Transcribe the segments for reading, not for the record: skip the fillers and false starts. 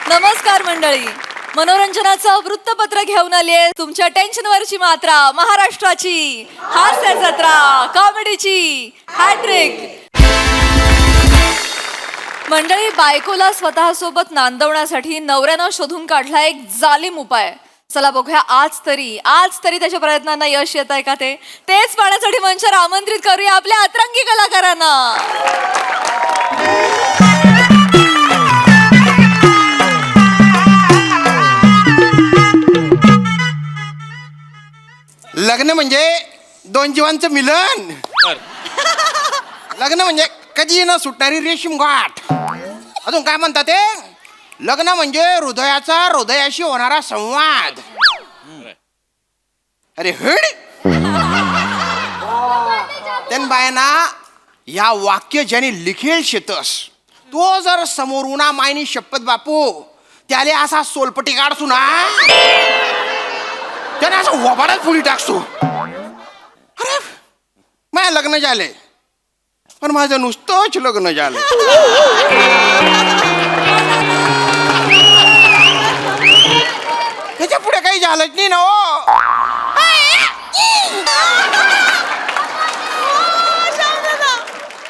नमस्कार मंडळी, मनोरंजनाचं वृत्तपत्र घेऊन आलीये तुमच्या टेन्शनवरची मात्रा, महाराष्ट्राची हास्य जत्रा, कॉमेडीची हॅट्रिक. मंडळी, बायकोला स्वतःसोबत नांदवण्यासाठी नवऱ्यानं शोधून काढला एक जालिम उपाय. चला बघूया आज तरी त्याच्या प्रयत्नांना यश येत आहे का तेच पाहण्यासाठी मंचावर आमंत्रित करूया आपल्या अतरंगी कलाकारांना. लग्न म्हणजे दोन जीवांचं मिलन. लग्न म्हणजे कधी न सुटणारी रेशीम गाठ. अजून काय म्हणतात ते? लग्न म्हणजे हृदयाशी होणारा संवाद. अरे हड त्यान बायना या वाक्य ज्याने लिखेल शेतस तो जर समोरून मायनी शपथ बापू त्याले असा सोलपटी काढसू ना, त्याने असं वबाडात फुली टाकतो. अरे माझं लग्न झाले पण माझं नुसतंच लग्न झालं. त्याच्या पुढे काही झालंच नाही ना.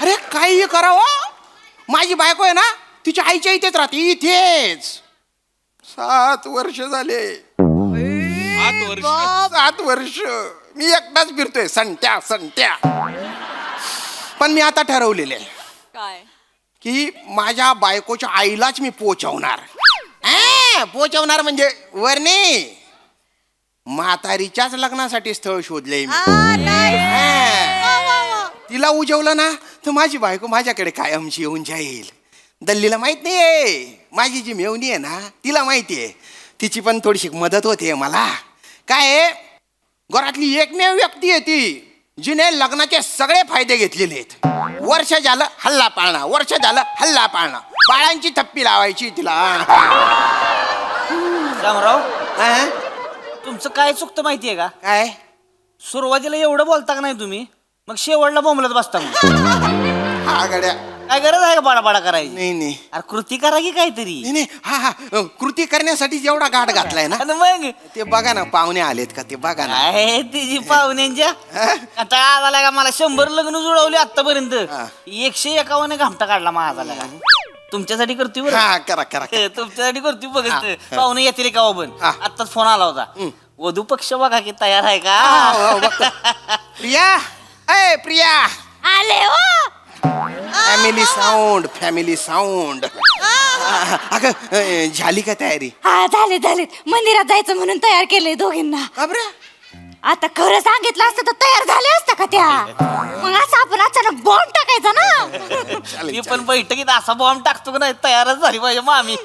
अरे काही करावं, माझी बायको आहे ना तिच्या आईच्या इथेच राहते, इथेच 7 वर्ष झाले. 7 वर्ष मी एकटाच फिरतोय संट्या. पण मी आता ठरवलेले काय की माझ्या बायकोच्या आईलाच मी पोचवणार. पोचवणार म्हणजे वरने म्हातारीच्याच लग्नासाठी स्थळ शोधले मी. तिला उजवलं ना तर माझी बायको माझ्याकडे कायमची येऊन जाईल. दल्लीला माहित नाहीये, माझी जी मेवणी आहे ना तिला माहितीये, तिची पण थोडीशी मदत होते मला. काय घरातली एकमेव व्यक्ती आहे ती जिने लग्नाचे सगळे फायदे घेतलेले आहेत. वर्ष झालं हल्ला पाळणं, बाळांची थप्पी लावायची तिला. रामराव, तुमचं काय चुकतं माहितीये का? काय सुरुवातीला एवढं बोलता का नाही तुम्ही, मग शेवटला बोंबलत बसता. हा गड्या, काय गरज आहे का बाडाबाडा करायची? नाही अरे कृती करा की काहीतरी. नाही हा कृती करण्यासाठी जेवढा गाठ घातलाय ना आणि मग ते बघा ना, पाहुणे आलेत का ते बघा ना. आहे तिची पाहुण्यांच्या आता आला का मला 100 लग्न जुळवली आतापर्यंत. 151 घामटा काढला माझा लगा. तुमच्यासाठी करतोय बरं. हा करा तुमच्यासाठी करतोय बघत. पाहुणे येतील का पण आत्ताच फोन आला होता. वधू पक्ष बघा की तयार आहे का? प्रिया आले हो. Family sound. अगं झाली का तयारी? हा झाले मंदिरात जायचं म्हणून तयार केले दोघींना. आता खरं सांगितलं असतं तर तयार झाले असतं का त्या? मग असं आपण अचानक बॉम्ब टाकायचा ना. मी पण बैठकीत असा बॉम्ब टाकतो का नाही, तयारच झाली पाहिजे मामी.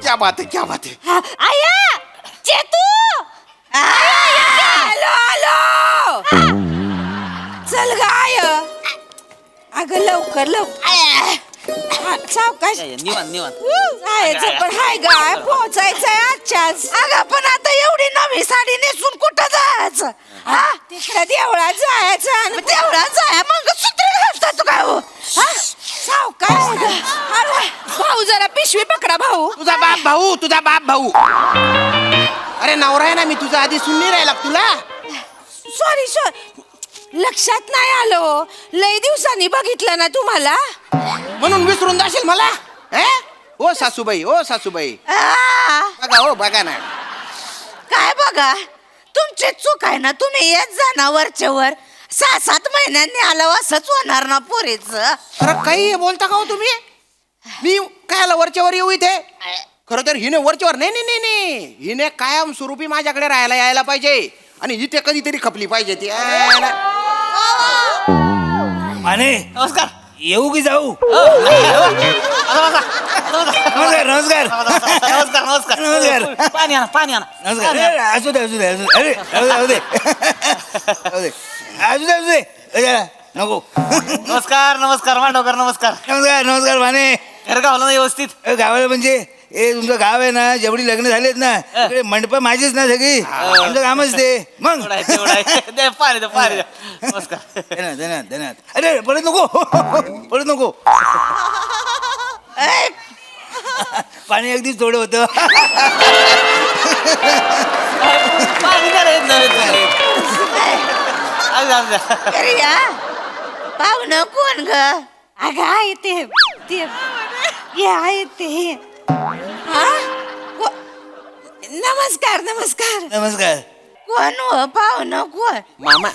क्या बात है. आया चेतू, आलो. चल गाय, अगं लवकर सावकाश निवांत जायचं. पण हाय गाय, पोहोचायचंय आजच्याच. अगं पण आता एवढी नवी साडी नेसून कुठं जायचं? हा तिकडे देवळात जायचं आणि देवळात जाय मग सूत्र घालतात काय हो? सावकाश. भाऊ जरा पिशवी पकडा भाऊ. तुझा बाप भाऊ. अरे नवरा आहे ना मी तुझा, आधी सुन्नी राहिला तुला. सॉरी लक्षात नाही आलो. लय दिवसांनी बघितलं ना तुम्हाला, म्हणून विसरून जाशील मला. ओ सासूबाई बघा ना. काय बघा, तुमची चूक आहे ना. तुम्ही येत जा ना वरच्यावर. 6-7 महिन्यांनी आलं असंच होणार ना पोरीच. अरे काही बोलता का हो तुम्ही? मी कायला वरच्यावर येऊ इथे? खरं तर हिने वरच्यावर नाही, हिने कायम स्वरूपी माझ्याकडे राहायला यायला पाहिजे आणि इथे कधीतरी खपली पाहिजे ती. माने नमस्कार. येऊ की जाऊ? नमस्कार. पाणी आणा. नमस्कार. असू दे. अरे असू दे. नको. नमस्कार मांडवकर. नमस्कार माने. घर गावला ना व्यवस्थित? गावाला म्हणजे तुमचं गाव आहे ना, जेवढी लग्न झालेत ना तिकडे मंडप माझीच ना सगळी. आमचं कामच ते. मग पाणी द्या. नमस्कार. धन्यवाद. अरे परत नको. पाणी अगदीच थोडं होतं. पाणी जरा येत नव्हे. अरे या पाहुणं कोण ग? अगं आहे ते हे आहे ते हा? नमस्कार नमस्कार. नमस्कार. कोण हो पाहुणं कोण? मामा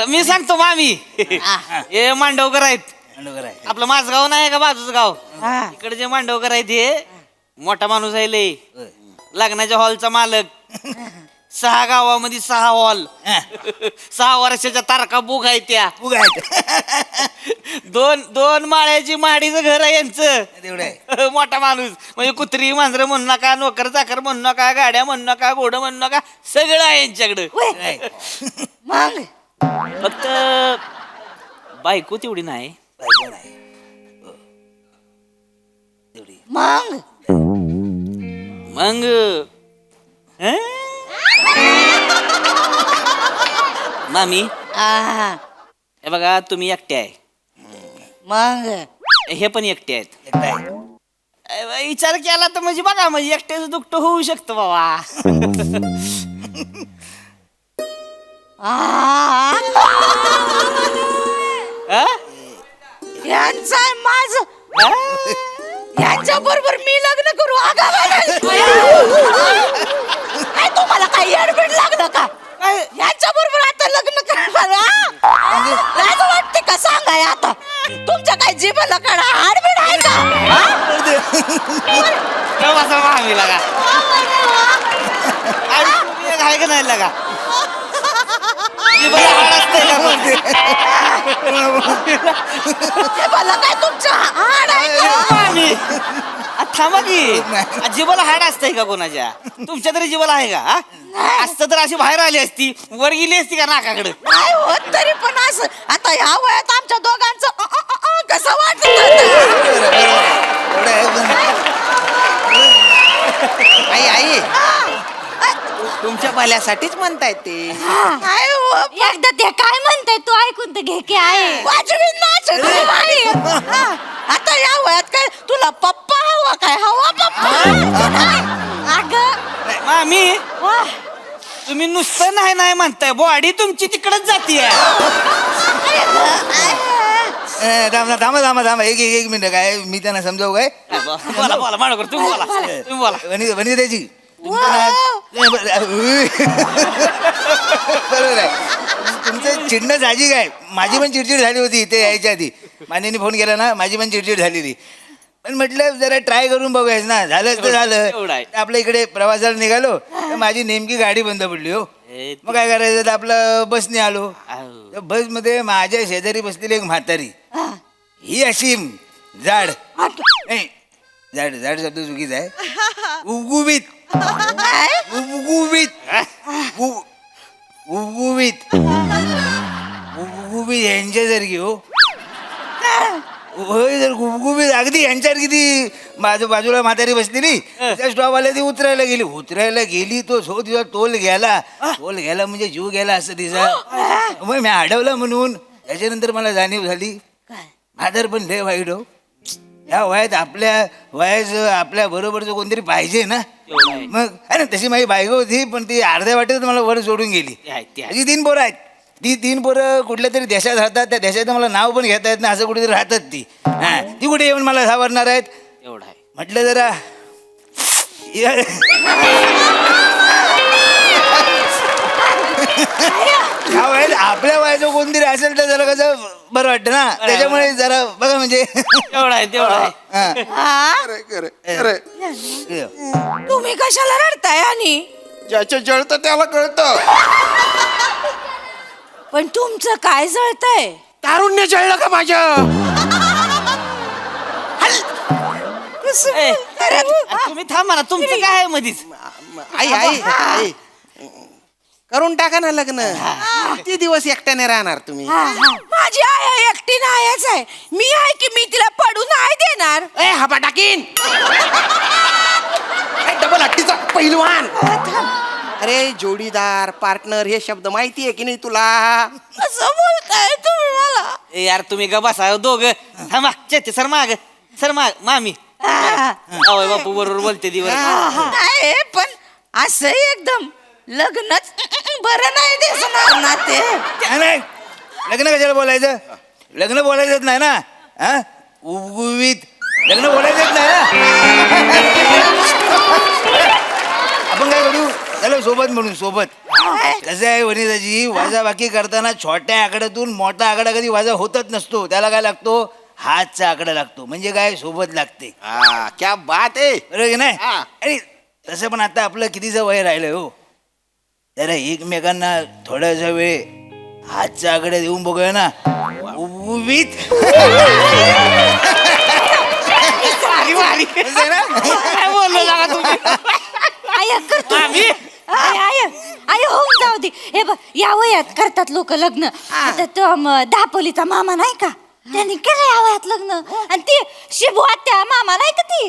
मी सांगतो मामी. हे मांडवकर आहेत. मांडवकर आहे. आपलं माझगाव नाही का बाजूचं गाव, हा. इकडे जे मांडवकर आहेत हे मोठा माणूस आहे लय. होय. लग्नाच्या हॉलचा मालक. 6 गावामध्ये 6 हॉल. 6 वर्षाच्या तारखा बुक आहे त्या. उगा आहे. दोन माळ्याची माडीचं घर आहे यांचं. तेवढं आहे. मोठा माणूस म्हणजे कुत्री मांजरं म्हणू नका, नोकर चाकर म्हणू नका, गाड्या म्हणू नका, घोडं म्हणू नका, सगळं आहे यांच्याकडं. आहे. मग फक्त बायको तेवढी नाही. बायको नाही. हो. तेवढी. मग मग हं? मामी हा हे बघा, तुम्ही एकटे आहे, मग हे पण एकटे आहेत. एकटा आहे. विचार केला तर म्हणजे बघा, म्हणजे एकट्याचं दुखतं होऊ शकतं बाबा. आ, हं? यांचं आहे माझं. यांच्या बरोबर मी लग्न करू? काय तुम्हाला काही अडबड लागलं का? काय? यांच्या बरोबर आता लग्न करणार? लाज वाटते का सांगाय आता? तुमच्या काय जीवाला काढा आडबीड आहे का? ठेव बसा मामी लगा. आणि तुम्ही एक आहे का नाही लगा? जीवाला हाड असतंय का कोण? जीवाला काय तुमच्या हाड आहे का? मामी थांबा की, जीवाला हाड असतंय का कोणाच्या? तुमच्या तरी जीवाला आहे का? हा? असतं तर अशी बाहेर आली असती, वर गेली असती का नाकाकडे? नाही होत तरी पण असं आता ह्या वयात आमच्या दोघांचं कसं वाटत? तेवढं आहे. आई आई तुमच्या भल्यासाठीच म्हणतायत ते. काय हो? एकदा ते काय म्हणताय तू ऐकून तर घे की आहे. वाजवी नाच आहे तुझी बाई. हा, आता या वयात काय तुला पप्पा हवा काय? हवा पप्पा? अगं मामी वाह. तुम्ही नुसतं नाही नाही म्हणताय, बॉडी तुमची तिकडच जातीये. थांबा एक मिनिट. काय मी त्यांना समजावू काय? बोला बोला माडकर, तुम्ही बोला, तुम्ही बोला. वनिता त्याची बरोबर आहे. तुमचं चिडणं साहजिक आहे. माझी पण चिडचिड झाली होती इथे यायच्या आधी. मान्याने फोन केला ना, माझी पण चिडचिड झालेली. पण म्हटलं जरा ट्राय करून बघायचं ना. झालं तर एवढं झालं. आहे. आपल्या इकडे प्रवासाला निघालो तर माझी नेमकी गाडी बंद पडली हो. हे मग काय करायचं, तर आपलं बसने आलो. आहो. त्या बसमध्ये माझ्या शेजारी बसलेली एक म्हातारी. ही अशी जाड नाही, जाड जाड शब्द चुकीचा आहे. उगुबीत उगुबीत उगुबीत उगुबीत यांच्यासारखी हो. होय जर गुबगुबीत अगदी यांच्यासारखी ती बाजूला म्हातारी बसलेली. त्या स्टॉपवाल्या ती उतरायला गेली तो तिचा तोल गेला म्हणजे जीव गेला असं तिचा. मग मी अडवलं म्हणून त्याच्यानंतर मला जाणीव झाली म्हातार पण लय वाईट हो. ह्या वयात आपल्या बरोबरचं कोणतरी पाहिजे ना. एवढं आहे. मग अरे तशी माझी बायको होती, पण ती अर्ध्या वाटेत मला वर सोडून गेली. ते आहे, ते आहे. अशी 3 पोरं आहेत. ती 3 पोरं कुठल्या तरी देशात राहतात. त्या देशाचं मला नाव पण घेता येत नाही, असं कुठेतरी राहतात ती. हा, ती कुठे येऊन मला सावरणार आहेत. एवढं आहे. म्हटलं जरा ह्या वयात आपल्या वयाचं कोणतरी असेल तर जरा कसं बरं वाटतं ना. त्याच्यामुळे जरा बघा म्हणजे तेवढं आहे, तेवढं आहे. हा. हा? खरं तुम्ही कशाला रडताय? आणि ज्याच्या जळतं त्याला कळतं. पण तुमचं काय जळतंय? तारुण्य जळलं का माझं? ए, अरे तुम्ही थांबा ना, तुमचं काय आहे मधीच? आई करून टाका ना लग्न. किती दिवस एकट्याने राहणार तुम्ही? माझी आई एकटी नाहीच आहे. मी आहे की मी तिला पडू नाही देणार. ए हबा टाकीन डबल हट्टीचा पहिलवान. अरे जोडीदार पार्टनर हे शब्द माहितीये की नाही तुला? असं बोलताय तुम्ही मला? ए, यार तुम्ही ग बसा दोघ. थांबा चेते सर माग मामी जावई बापू बरोबर बोलते ती बरं. आहे पण असं एकदम लग्नच बरं नाही दिसणार ना ते. नाही लग्न कशाला बोलायचं लग्न बोलायचंच नाही ना हा उगवीत लग्न बोलायचंच नाही ना आपण काय करू चला सोबत म्हणून सोबत कसं आहे वनिताजी वाजाबाकी करताना छोट्या आकड्यातून मोठा आकडा कधी वाजा होतच नसतो त्याला काय लागतो हातचा आकडा लागतो म्हणजे काय सोबत लागते क्या बात आहे. बरोबर की नाही हा. आणि तसं पण आता आपलं कितीचं वय राहिलंय हो जरा एकमेकांना थोड्यासा वेळ हातच्या आकडे देऊन बघूया ना उभीत काय बोललो लागा तुम्ही आय करतो आय होऊन जाऊ दे हे बघ या वयात करतात लोक लग्न आता तो दापोलीचा मामा नाही का त्यांनी केलं या वयात लग्न आणि ती शिबू आत्या मामा नाही का ती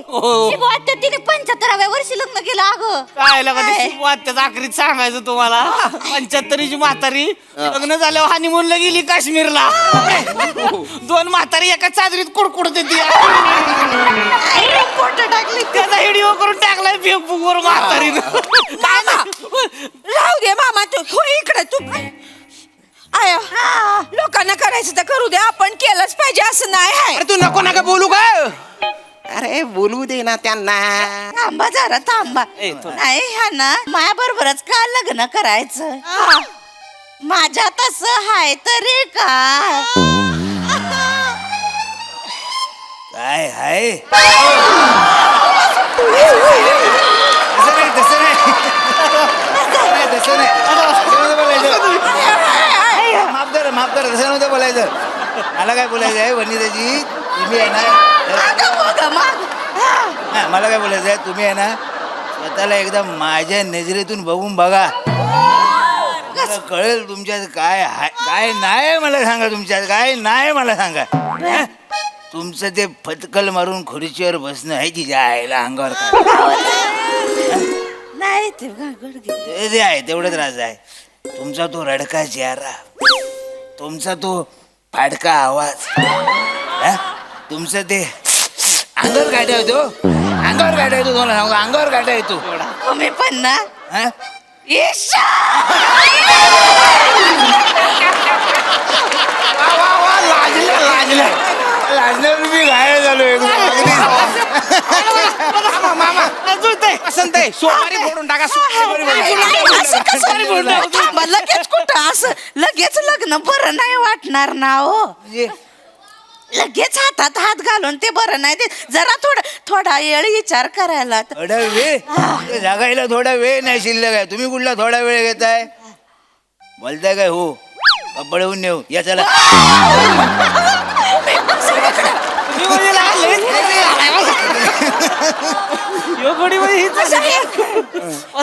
शिबू आत्या तिने 75व्या वर्षी लग्न केलं अगं काय लागा त्याच्या आखरीत सांगायचं तुम्हाला 75ची म्हातारी लग्न झाल्यावर हनीमूनला गेली काश्मीरला 2 म्हातारी एका चादरीत कुडकुडत होती फोटो टाकली त्याचा व्हिडिओ करून टाकलाय फेसबुक वर म्हातारीनं. मामा राहू दे मामा तू हो इकडे तू आय लोकांना करायचं तर करू दे आपण केलंच पाहिजे असं नाही आहे. अरे तू नको नका बोलू का अरे बोलू दे ना त्यांना. थांबा जरा थांबा नाही ह्या ना माझ्या बरोबरच का लग्न करायचं माझ्या तसं हाय तरी का काय हाय तसं नाही तसं नाही माफ करा तसं नव्हतं बोलायचं मला काय बोलायचं आहे वनिताजी तुम्ही आहे ना हा, मला काय बोलायचं आहे तुम्ही आहे ना स्वतःला एकदा माझ्या नजरेतून बघून बघा मला कळेल तुमच्यात काय काय नाही मला सांगा तुमच्यात काय नाही मला सांगा हा? तुमचं ते फतकल मारून खुर्चीवर बसणं आहे तिच्या आईला अंगावर काय नाही ते आहे तेवढं त्रास आहे तुमचा तो रडका चेहरा तुमचा तो फाडका आवाज तुमचं ते अंगावर गाठा येतो अंगावर गाठा येतो तुम्हाला सांगू अंगावर गाठा येतो तुम्ही पण ना हा? लाजल्यावर मी घायल झालो मामा असं ते सोमवारी फोडून टाका थांबा लगेच कुठं असं लगेच लग्न बरं नाही वाटणार ना हो लगेच हातात हात घालून ते बरं नाही ते जरा थोडा वेळ विचार करायला थोडा वेळ जागायला थोडा वेळ नाही शिल्लक आहे तुम्ही कुठला थोडा वेळ घेताय बोलताय काय हो पडवून नेऊ या चला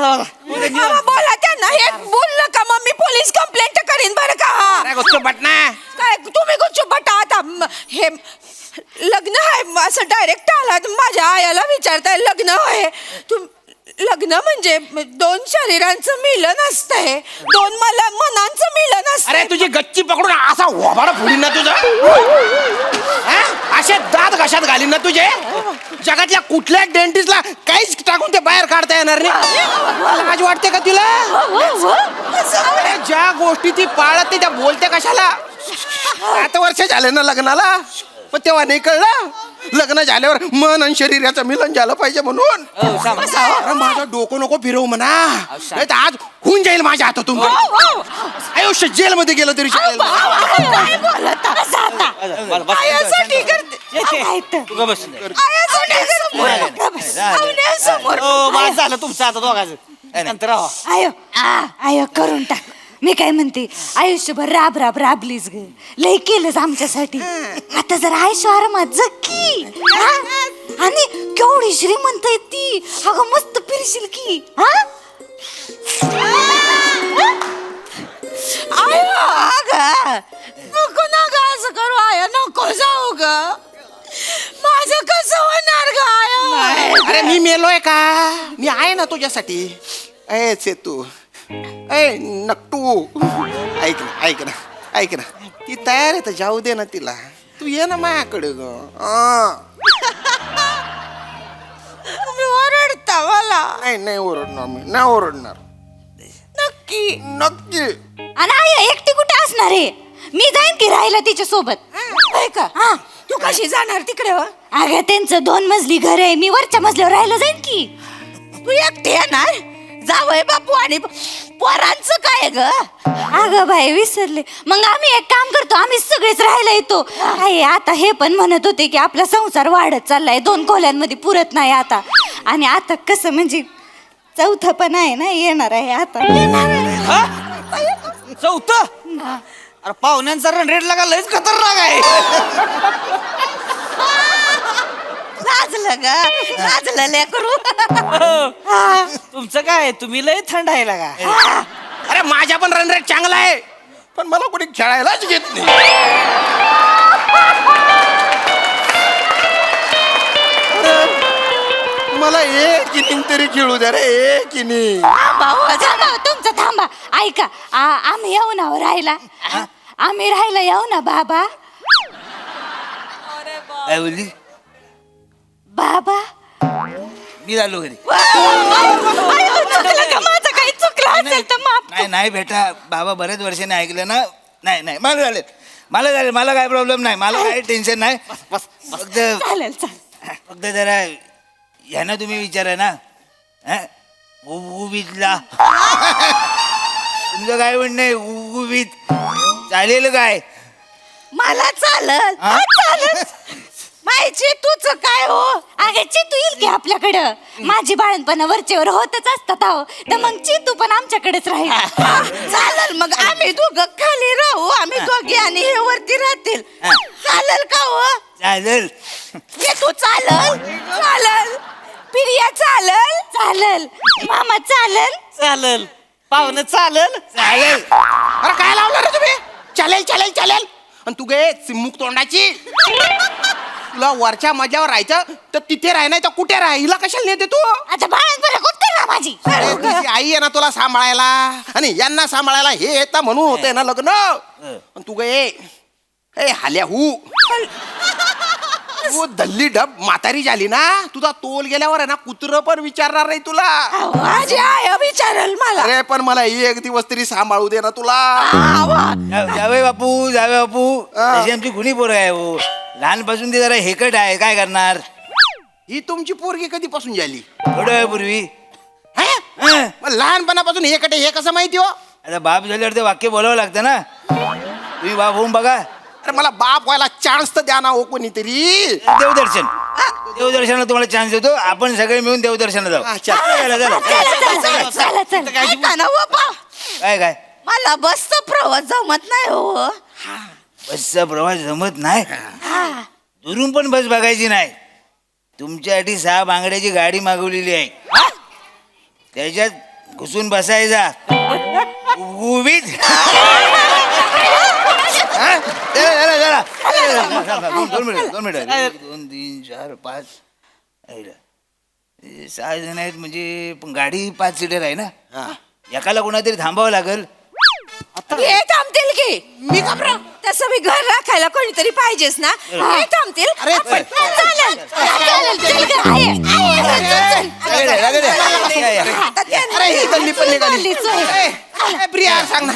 बोला त्यांना हे बोललं का मग मी पोलीस कंप्लेंट करीन बरं का बटना काय तुम्ही गुच्छ बटा आता हे लग्न आहे असं डायरेक्ट आला माझ्या आयाला विचारताय लग्न आहे तुम लग्न म्हणजे 2 शरीरांचं मिलन असतंय 2 मनांचं मिलन असतं. अरे तुझी गच्ची पकडून असा वाभाडा फोडीन ना तुझा असे दात घशात घालीन ना तुझे जगातल्या कुठल्या डेंटिस्टला काहीच टाकून ते बाहेर काढता येणार नाही लाज वाटते का तुला अरे ज्या गोष्टी ती पाळत नाही त्या बोलते कशाला 7 वर्ष झाले ना लग्नाला पण तेव्हा नाही कळलं लग्न झाल्यावर मन आणि शरीराचं मिलन झालं पाहिजे म्हणून अरे माझं डोकं नको फिरवू म्हणा नाही तर आज होऊन जाईल माझ्या हातातून आयुष्य जेल मध्ये गेलं तरी चालेल. आयासाठी करते बस झालं तुमचं आता दोघांचं नंतर आयो आयो करून टाक मी काय म्हणते आयुष्यभर राबलीस ग लय केलंच आमच्यासाठी आता जर आयुष्य आरामात जक्की आणि केवढी श्रीमंत आहे ती अगं मस्त फिरशील की नको ना ग असं करू आया नको जाऊ ग माझं कसं होणार ग आया अरे मी मेलोय का मी आहे ना तुझ्यासाठी ए सेतू ए नक्टू ऐक ना ऐक ना ती तयार आहे तर जाऊ दे ना तिला तू ये ना माझ्याकडे ग मला. नाही नाही ओरडणार मी, नाही ओरडणार. नक्की. नक्की. आणि आई एकटी कुठे असणार आहे? मी जाईन की राहायला तिच्या सोबत. होय का? तू कशी जाणार तिकडे हो? अगं त्यांचं 2 मजली घर आहे, मी वरच्या मजल्यावर राहायला जाईन की. तू एकटी येणार? जावय बापू आणि पोरांचं काय ग? अगं बाई विसरले. मग आम्ही एक काम करतो, आम्ही सगळेच राहायला येतो. आई आता हे पण म्हणत होते की आपला संसार वाढत चाललाय, 2 खोल्यांमध्ये पुरत नाही आता. आणि आता कसं म्हणजे चौथं पण आहे ना, येणार आहे आता. चौथं? अरे पाहुण्यांचा रन रेट लागा लयच खतरनाक आहे. लाजलं ग, लाजलं लेकरू. तुमचं काय, तुम्ही लय थंड आहे लागा. अरे माझ्या पण रन रेट चांगला आहे, पण मला कोणी खेळायलाच घेत नाही. मला एक इनिंग तरी खेळू द्या रे, एक इनिंग. थांबा, तुमचं थांबा. ऐका आम्ही येऊ ना राहायला. आम्ही राहायला येऊ ना बाबा. काय बोलली? बाबा मी झालो घरी. चुकलं का माझं? काही चुकलं असेल तर माफ. नाही नाही बेटा, बाबा बरेच वर्षाने ऐकलं ना. नाही नाही मला झालं, मला काय प्रॉब्लेम नाही, मला काही टेन्शन नाही. फक्त चालेल. फक्त जरा ह्यांना तुम्ही विचारा ना, उभीतला तुमचं काय म्हणणं आहे? उभीत चालेल काय? मला चालल. हा? चालल. माहिती तुझ काय हो? अगे चितू येईल की आपल्याकडं. माझी बाळणपणा वरचेवर होतच असतात अहो, तर मग चितू पण आमच्याकडेच राहील. चालल. मग आम्ही दोघं खाली राहू, आम्ही दोघी आणि हे वरती राहतील. हा. चालल का हो? चालेल. ये तू चालल. चालल. प्रिया चालल. चालल. मामा चालल. चालल. पाहुणं चालल. चालेल. अरे काय लावलं रे तुम्ही? चालेल चालेल चालेल. आणि तू गे चिमुक तोंडाची, तुला वरच्या मजावर राहायचं तर तिथे राह, नाही तर कुठे राह. हिला कशाला नेते तू? आता बाळणपणा कुठं ना माझी. अरे तुझी आई आहे ना तुला सांभाळायला, आणि यांना सांभाळायला हे येतं म्हणून होते ना लग्न. आणि तू गे ए हाल्या तू दल्ली डब म्हातारी झाली ना, तुझा तोल गेल्यावर आहे ना कुत्र पण विचारणार नाही तुला. माझी आय विचारल मला. अरे पण मला एक दिवस तरी सांभाळू दे ना तुला. जावे बापू, जावे बापू, तशी आमची गुणी पोरं आहे हो. लहानपासून ती जरा हेकट आहे, काय करणार? ही तुमची पोरगी कधीपासून झाली? थोड्या वेळापूर्वी. मग लहानपणापासून हे कटे हे कसं माहिती हो? आता बाप झाल्यावर ते वाक्य बोलावं लागतं ना. तुम्ही बाप होऊन बघा. अरे मला बाप व्हायला चान्स तर द्या ना हो कोणीतरी. देवदर्शनाला तुम्हाला चान्स देतो. आपण सगळे मिळून देवदर्शनाला जाऊ. अच्छा. चला, चला. चला. ऐका ना हो बा, काय मला बसचा प्रवास जमत नाही हो. बसचा प्रवास जमत नाही? दुरून पण बस बघायची नाही. तुमच्यासाठी 6 बांगड्याची गाडी मागवलेली आहे. त्याच्यात घुसून बसायचा. उभीत. जरा 2 मिनिट 1 2 3 4 5 6 जण आहेत म्हणजे, पण गाडी 5 सीटर आहे ना. एकाला कोणातरी थांबावं लागेल. हे थांबतील की? मी घाबरा. तसं मी घर राखायला कोणीतरी पाहिजेच ना. हे थांबतील. अरे आपण- चालेल. चल गं, आई. आता त्यांना- अरे ही दल्ली पण निघाली. चालली सोय. ए, प्रिया सांग ना.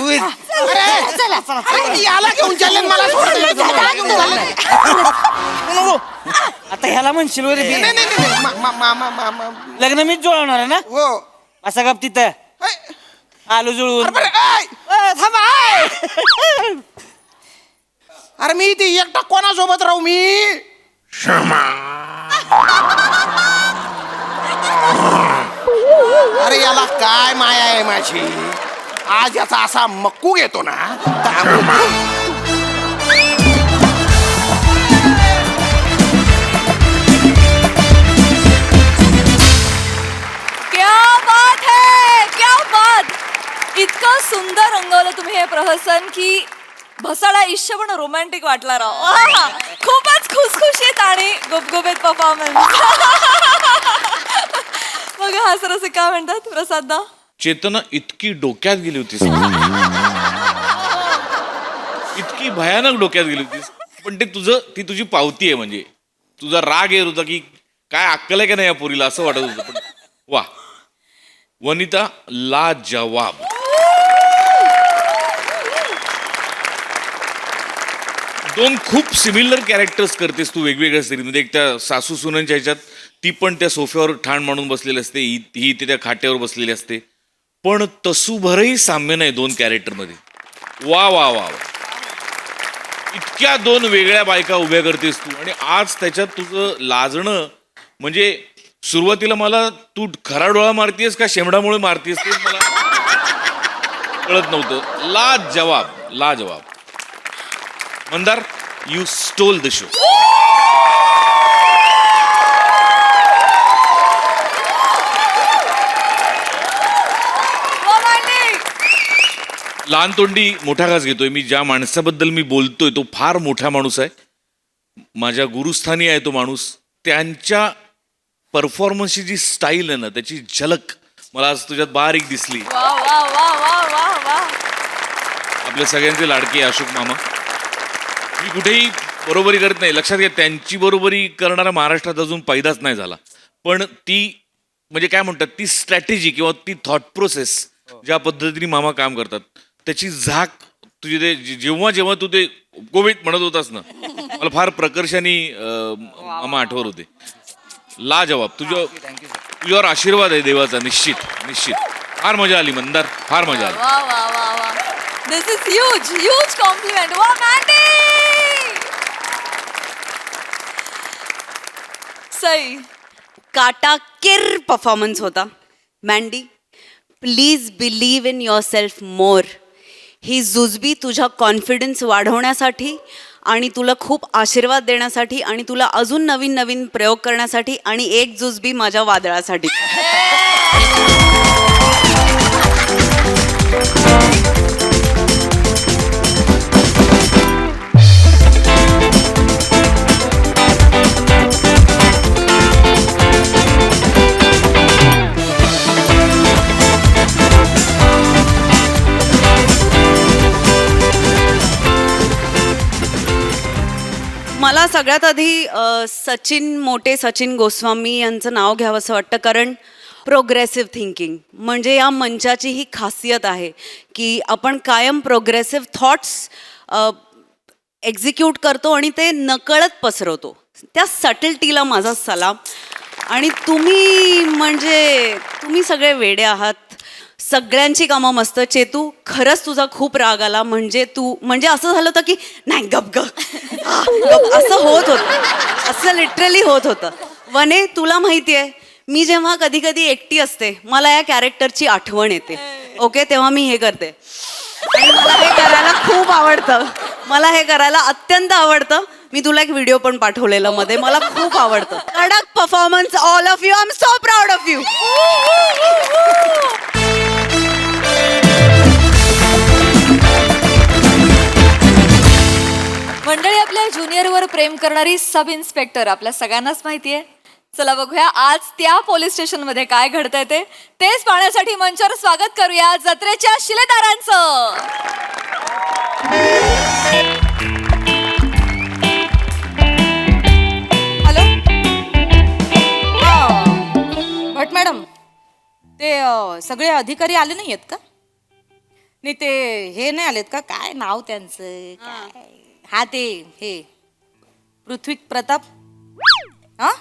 चला. अरे याला घेऊन चालले आणि मला सोडून चालले. आता ह्याला म्हणशील वर नाही, नाही, नाही, लग्न मीच जुळवणार आहे ना. हो. असा गप तिथं ए, आलो जुळवून. अरे बरं, ए, थांबा. अरे मी ती एकटा कोणासोबत राहू मी? अरे याला काय माया आहे माझी. आज याचा असा मक्कू घेतो ना. क्या बात है, क्या बात. इतकं सुंदर रंगवलं तुम्ही हे प्रहसन की भसाडा इश्य पण रोमॅन्टिक वाटला राव. आहा, खूपच खुसखुशीत आणि गुबगुबीत परफॉर्मन्स. मग हा सर असे काय म्हणतात प्रसाददा? चेतना इतकी डोक्यात गेली होतीस, इतकी भयानक डोक्यात गेली होतीस. पण ती तुझी पावती आहे. म्हणजे तुझा राग येत होता की काय अक्कल आहे का नाही या पोरीला, असं वाटत होतं. पण वा, वनिता लाजवाब. दोन खूप सिमिलर कॅरेक्टर्स करतेस तू वेगवेगळ्या सिरीजमध्ये. एक त्या सासू सुनंच्या ह्याच्यात ती पण त्या सोफ्यावर ठाण मांडून बसलेली असते, ही इथे त्या खाट्यावर बसलेली असते, पण तसूभरही साम्य नाही दोन कॅरेक्टरमध्ये. वा वा वा वा. इतक्या दोन वेगळ्या बायका उभ्या करतेस तू आणि आज त्याच्यात तुझं लाजणं म्हणजे सुरुवातीला मला तू खरा डोळा मारतीयस का शेमडामुळे मारतीयस ते मला कळत नव्हतं. लाजवाब लाजवाब. Mandar, you stole the show. लहान तोंडी मोठा घास घेतोय मी. ज्या माणसाबद्दल मी बोलतोय तो फार मोठा माणूस आहे, माझ्या गुरुस्थानी आहे तो माणूस. त्यांच्या परफॉर्मन्सची जी स्टाईल आहे ना, त्याची झलक मला आज तुझ्यात बारीक दिसली. आपल्या सगळ्यांचे लाडके अशोक मामा. मी कुठेही बरोबरी करत नाही, लक्षात घ्या, त्यांची बरोबरी करणारा महाराष्ट्रात अजून पैदाच नाही झाला. पण ती म्हणजे काय म्हणतात, ती स्ट्रॅटेजी किंवा ती थॉट प्रोसेस ज्या पद्धतीने मामा काम करतात त्याची झाक तुझी ते जेव्हा जेव्हा तू ते कोविड म्हणत होतास ना, मला फार प्रकर्षाने मामा आठवत होते. लाजवाब. तुझ्यावर आशीर्वाद आहे देवाचा. निश्चित निश्चित. फार मजा आली मंदार, फार मजा आली. वा वा वा वा. This is huge compliment. वा मॅन्डी. सई. काटाकीर परफॉर्मन्स होता. Mandy, please believe in yourself more. ही जुजबी तुझा कॉन्फिडन्स वाढवण्यासाठी आणि तुला खूप आशीर्वाद देण्यासाठी आणि तुला अजून नवीन नवीन प्रयोग करण्यासाठी आणि एक जुजबी माझ्या वादळासाठी. मला सगळ्यात आधी सचिन गोस्वामी यांचं नाव घ्यावं असं वाटतं, कारण प्रोग्रेसिव्ह थिंकिंग म्हणजे या मंचाची ही खासियत आहे की आपण कायम प्रोग्रेसिव्ह थॉट्स एक्झिक्यूट करतो आणि ते नकळत पसरवतो. त्या सटलटीला माझा सलाम. आणि तुम्ही सगळे वेडे आहात. सगळ्यांची कामं मस्त. चेतू, खरंच तुझा खूप राग आला. म्हणजे असं झालं होतं की नाही गप असं होत होतं. असं लिटरली होत होतं. वने, तुला माहिती आहे, मी जेव्हा कधी कधी एकटी असते मला या कॅरेक्टरची आठवण येते. ओके, तेव्हा मी हे करते आणि मला हे करायला खूप आवडतं. मला हे करायला अत्यंत आवडतं. मी तुला एक व्हिडिओ पण पाठवलेला मध्ये. मला खूप आवडतं. कडक performance all of you. I am so proud of you. मंडळी, आपल्या ज्युनियरवर प्रेम करणारी सब इन्स्पेक्टर आपल्या सगळ्यांनाच माहिती आहे. चला बघूया आज त्या पोलीस स्टेशन मध्ये काय घडतंय तेच पाहण्यासाठी मंचावर स्वागत करूया जत्रेच्या शिलेदारांचं. हॅलो. भट मॅडम, ते सगळे अधिकारी आले नाही आहेत का? नाही, ते हे नाही आलेत का? काय नाव त्यांचं काय? हा, ते हे पृथ्वी प्रताप. हा,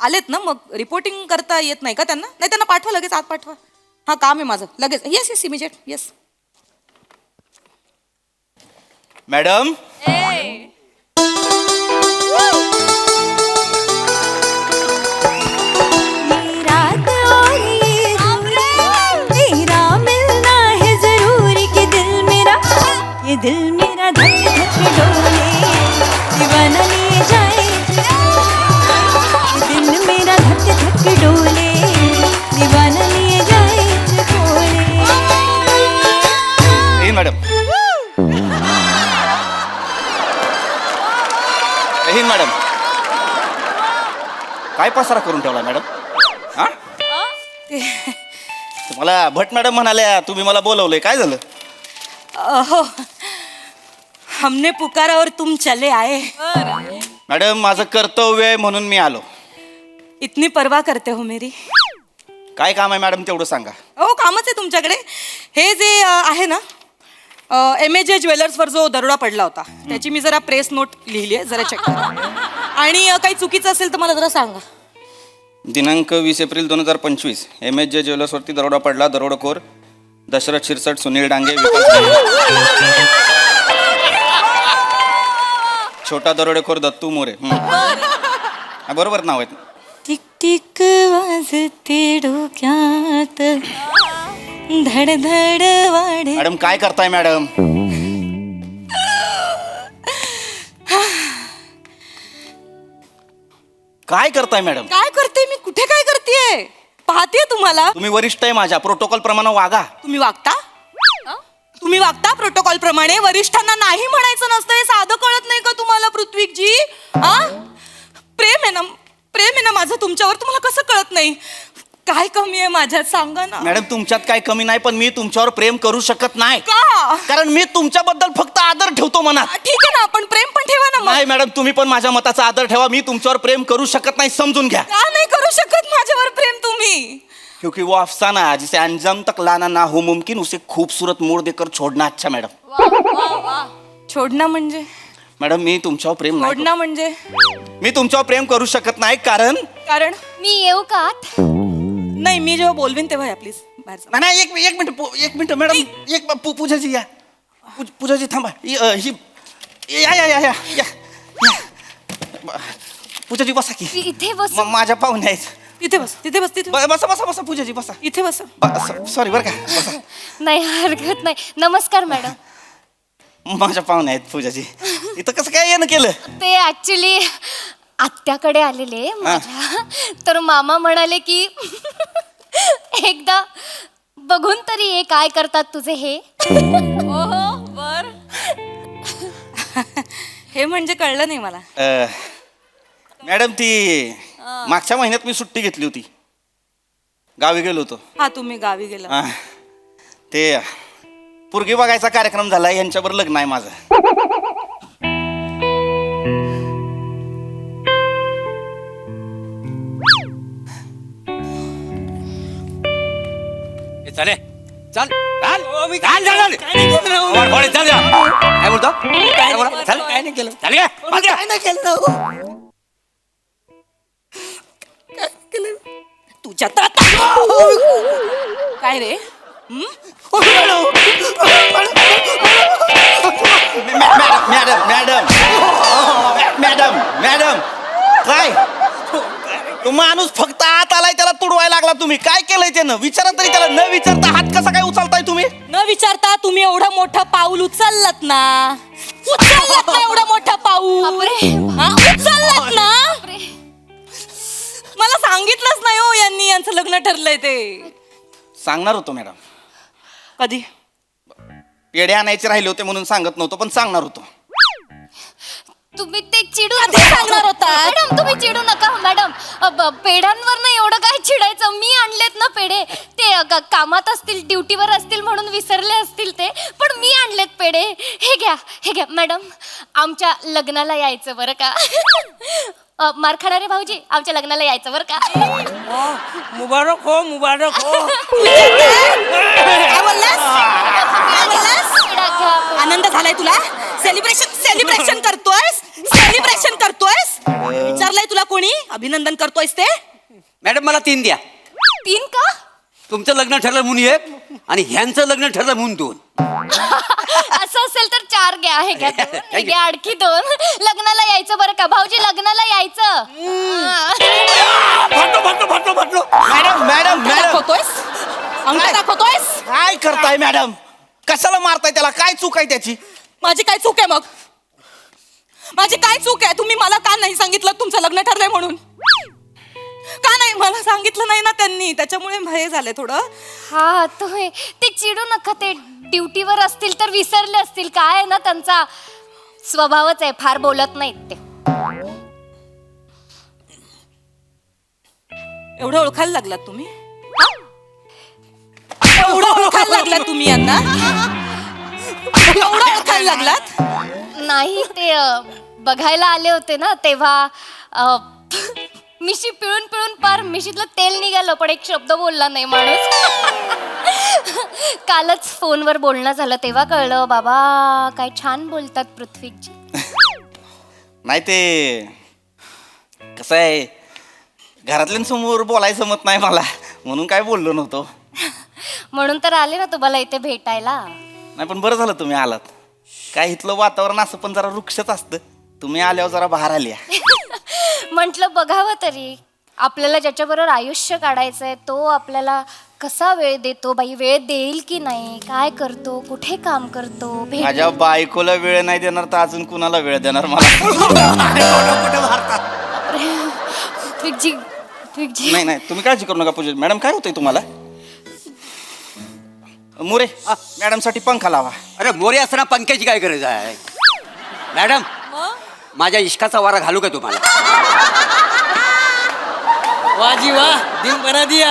आलेत ना? मग रिपोर्टिंग करता येत नाही का त्यांना? नाही, त्यांना पाठवा लगेच, आत पाठवा. हा, काम आहे माझं लगेच. Yes immediate. Yes madam. दिल मेरा धक धक डोले दीवाना ले जाए. दिल मेरा धक धक डोले दीवाना ले जाए बोले. हे मॅडम. हे मॅडम, काय पसारा करून ठेवला मॅडम? हा, मला भट मॅडम म्हणाल्या तुम्ही मला बोलवलंय, काय झालं? हो, हमने पुकारा और तुम चले आए. मॅडम, माझं कर्तव्य आहे म्हणून मी आलो. इतनी परवाह करते हो मेरी? काय काम आहे मॅडम तेवढं सांगा. हो कामच आहे तुमच्याकडे. हे जे आहे ना MAJ ज्वेलर्सवर जो दरोडा पडला होता त्याची मी जरा प्रेस नोट लिहिली आहे, जरा चेक करा. आणि काही चुकीचं असेल तर मला जरा सांगा. दिनांक 20 एप्रिल 2025 MAJ ज्वेलर्सवरती दरोडा पडला. दरोडेखोर दशरथ शिरसट, सुनील डांगे, विकास डांगे. छोटा दरोडेखोर दत्तू मोरे. बरोबर नाव आहेत. टिक टिक वाजते डोक्यात धड धड वाढे. मॅडम काय करताय मॅडम? काय करताय मॅडम? काय करते मी? कुठे काय करतेय? पाहते तुम्हाला. तुम्ही वरिष्ठ आहे माझ्या, प्रोटोकॉल प्रमाणे वागा. तुम्ही वागता प्रोटोकॉल प्रमाणे. वरिष्ठांना नाही म्हणायचं नसतं हे साधं कळत नाही का तुम्हाला पृथ्वीकजी? प्रेम आहे ना माझं तुमच्यावर, तुम्हाला कसं कळत नाही? काय कमी आहे माझ्यात सांगा ना. मॅडम तुमच्यात काय कमी नाही, पण मी तुमच्यावर प्रेम करू शकत नाही. का? कारण मी तुमच्याबद्दल फक्त आदर ठेवतो मनात. ठीक आहे ना, आपण प्रेम पण ठेवा ना मग. नाही मॅडम, तुम्ही पण माझ्या मताचा आदर ठेवा. मी तुमच्यावर प्रेम करू शकत नाही, समजून घ्या. का नाही करू शकत माझ्यावर प्रेम तुम्ही? क्योंकि वो अफसाना जिसे अंजाम तक लाना ना हो मुमकिन, उसे खूबसूरत मोड़ देकर छोड़ना अच्छा. मॅडम छोडणं म्हणजे? मॅडम मी तुमच्यावर प्रेम नाही छोडणं म्हणजे? मी तुमच्यावर प्रेम करू शकत नाही. कारण मी येऊ का? नाही, मी जेव्हा बोलवीन तेव्हा या प्लीज बाहेर जा. नाही एक मिनिट मॅडम, पूजाजी या. पूजाजी थांबा. या पूजाजी बसा की. इथे बस. माझ्या पाहुणे आहेत. तिथे बस. बसा पूजाजी बसा. इथे बस. सॉरी बरं का. बसा. नाही हरकत नाही. नमस्कार मॅडम. माझ्या पाहुणे आहेत पूजाजी. इथं कसं काय येणं केलं? ते ऍक्च्युली आत्याकडे आलेले माझ्या, तर मामा म्हणाले की एकदा बघून तरी ये काय करतात तुझे हे. बर. हे म्हणजे कळलं नाही मला. मॅडम ती मागच्या महिन्यात मी सुट्टी घेतली होती, गावी गेलो होतो. हा, तुम्ही गावी गेला. ते पोरगी बघायचा कार्यक्रम झाला, यांच्यावर लग्न आहे माझं. चाले चल चाल चाल चाल चल जा. काय बोलतो? काय बोला? चल काय नाही केलं. चाल गे. काय नाही केलं तुझ्या तर काय रे? मॅडम काय तो माणूस फक्त आत आलाय, त्याला तुडवायला लागला. तुम्ही काय केलंय त्यानं? विचारा तरी त्याला. न विचारता हात कसा काय उचलताय तुम्ही? न विचारता तुम्ही एवढं मोठं पाऊल उचललात ना. एवढं मोठं पाऊल उचललात ना. मला सांगितलंच नाही हो यांनी, यांचं लग्न ठरलंय ते. सांगणार होतो मॅडम. कधी? पेढे आणायचे राहिले होते म्हणून सांगत नव्हतो, पण सांगणार होतो. तुम्ही ते चिडू सांगणार होता. मॅडम तुम्ही चिडू नका मॅडम. पेढ्यांवर ना एवढं काय चिडायचं. मी आणलेत ना पेढे. ते कामात असतील, ड्युटीवर असतील म्हणून विसरले असतील ते, पण मी आणलेत पेढे. हे घ्या मॅडम. आमच्या लग्नाला यायचं बरं का. मार खाणारे भाऊजी, आमच्या लग्नाला यायचं बरं का. मुबारक हो. आनंद झालाय तुला? सेलिब्रेशन करतोयस? विचारलंय तुला कोणी? अभिनंदन करतोयस ते? मॅडम मला 3 द्या. 3 का? तुमचं लग्न ठरलं म्हणून 1 आणि ह्यांचं लग्न ठरलं म्हणून 2. असं असेल तर 4 घ्या. हे घ्या 2. हे घ्या आणखी 2. लग्नाला यायचं बरं का भाऊजी, लग्नाला यायचं. मॅडम दाखवतोयस? अंग दाखवतोयस? काय करताय मॅडम? कशाला मारताय त्याला? काय चूक आहे त्याची? माझी काय चूक आहे मग? माझी काय चूक आहे? तुम्ही मला का नाही सांगितलं तुमचं लग्न ठरलंय म्हणून? का नाही मला सांगितलं नाही ना त्यांनी, त्याच्यामुळे भय झालंय थोडं. हा तुम्ही ते चिडू नका. ते ड्युटीवर असतील तर विसरले असतील. काय आहे ना त्यांचा स्वभावच आहे, फार बोलत नाहीत ते. एवढं ओळखायला लागलात तुम्ही? एवढं ओळखायला लागलात तुम्ही यांना? एवढं ओळखायला लागलात? नाही ते बघायला आले होते ना तेव्हा मिशी पिळून पिळून पार मिशीतलं तेल निघालं पण एक शब्द बोलला नाही माणूस. कालच फोनवर बोलणं झालं तेव्हा कळलं बाबा काय छान बोलतात पृथ्वीजी. नाही ते कसं आहे, घरातल्यांसमोर बोलायचं जमत नाही मला, म्हणून काय बोललो नव्हतो. म्हणून तर आले ना तुम्हाला इथे भेटायला. नाही पण बरं झालं तुम्ही आलात. काय इथलं वातावरण असं पण जरा वृक्षच असतं, तुम्ही आल्यावर जरा बाहेर आल्या. म्हटलं बघावं तरी आपल्याला ज्याच्याबरोबर आयुष्य काढायचंय तो आपल्याला कसा वेळ देतो, बाई वेळ देईल की नाही, काय करतो, कुठे काम करतो. माझ्या बायकोला वेळ नाही देणार तर अजून कुणाला वेळ देणार मला. नाही नाही तुम्ही काळजी करू नका पूजा मॅडम. काय होतंय तुम्हाला? मोरे मॅडम साठी पंखा लावा. अरे मोरे असताना पंख्याची काय गरज आहे मॅडम? माझ्या इश्काचा वारा घालू का तुम्हाला? वाजी वा दिन बना दिया.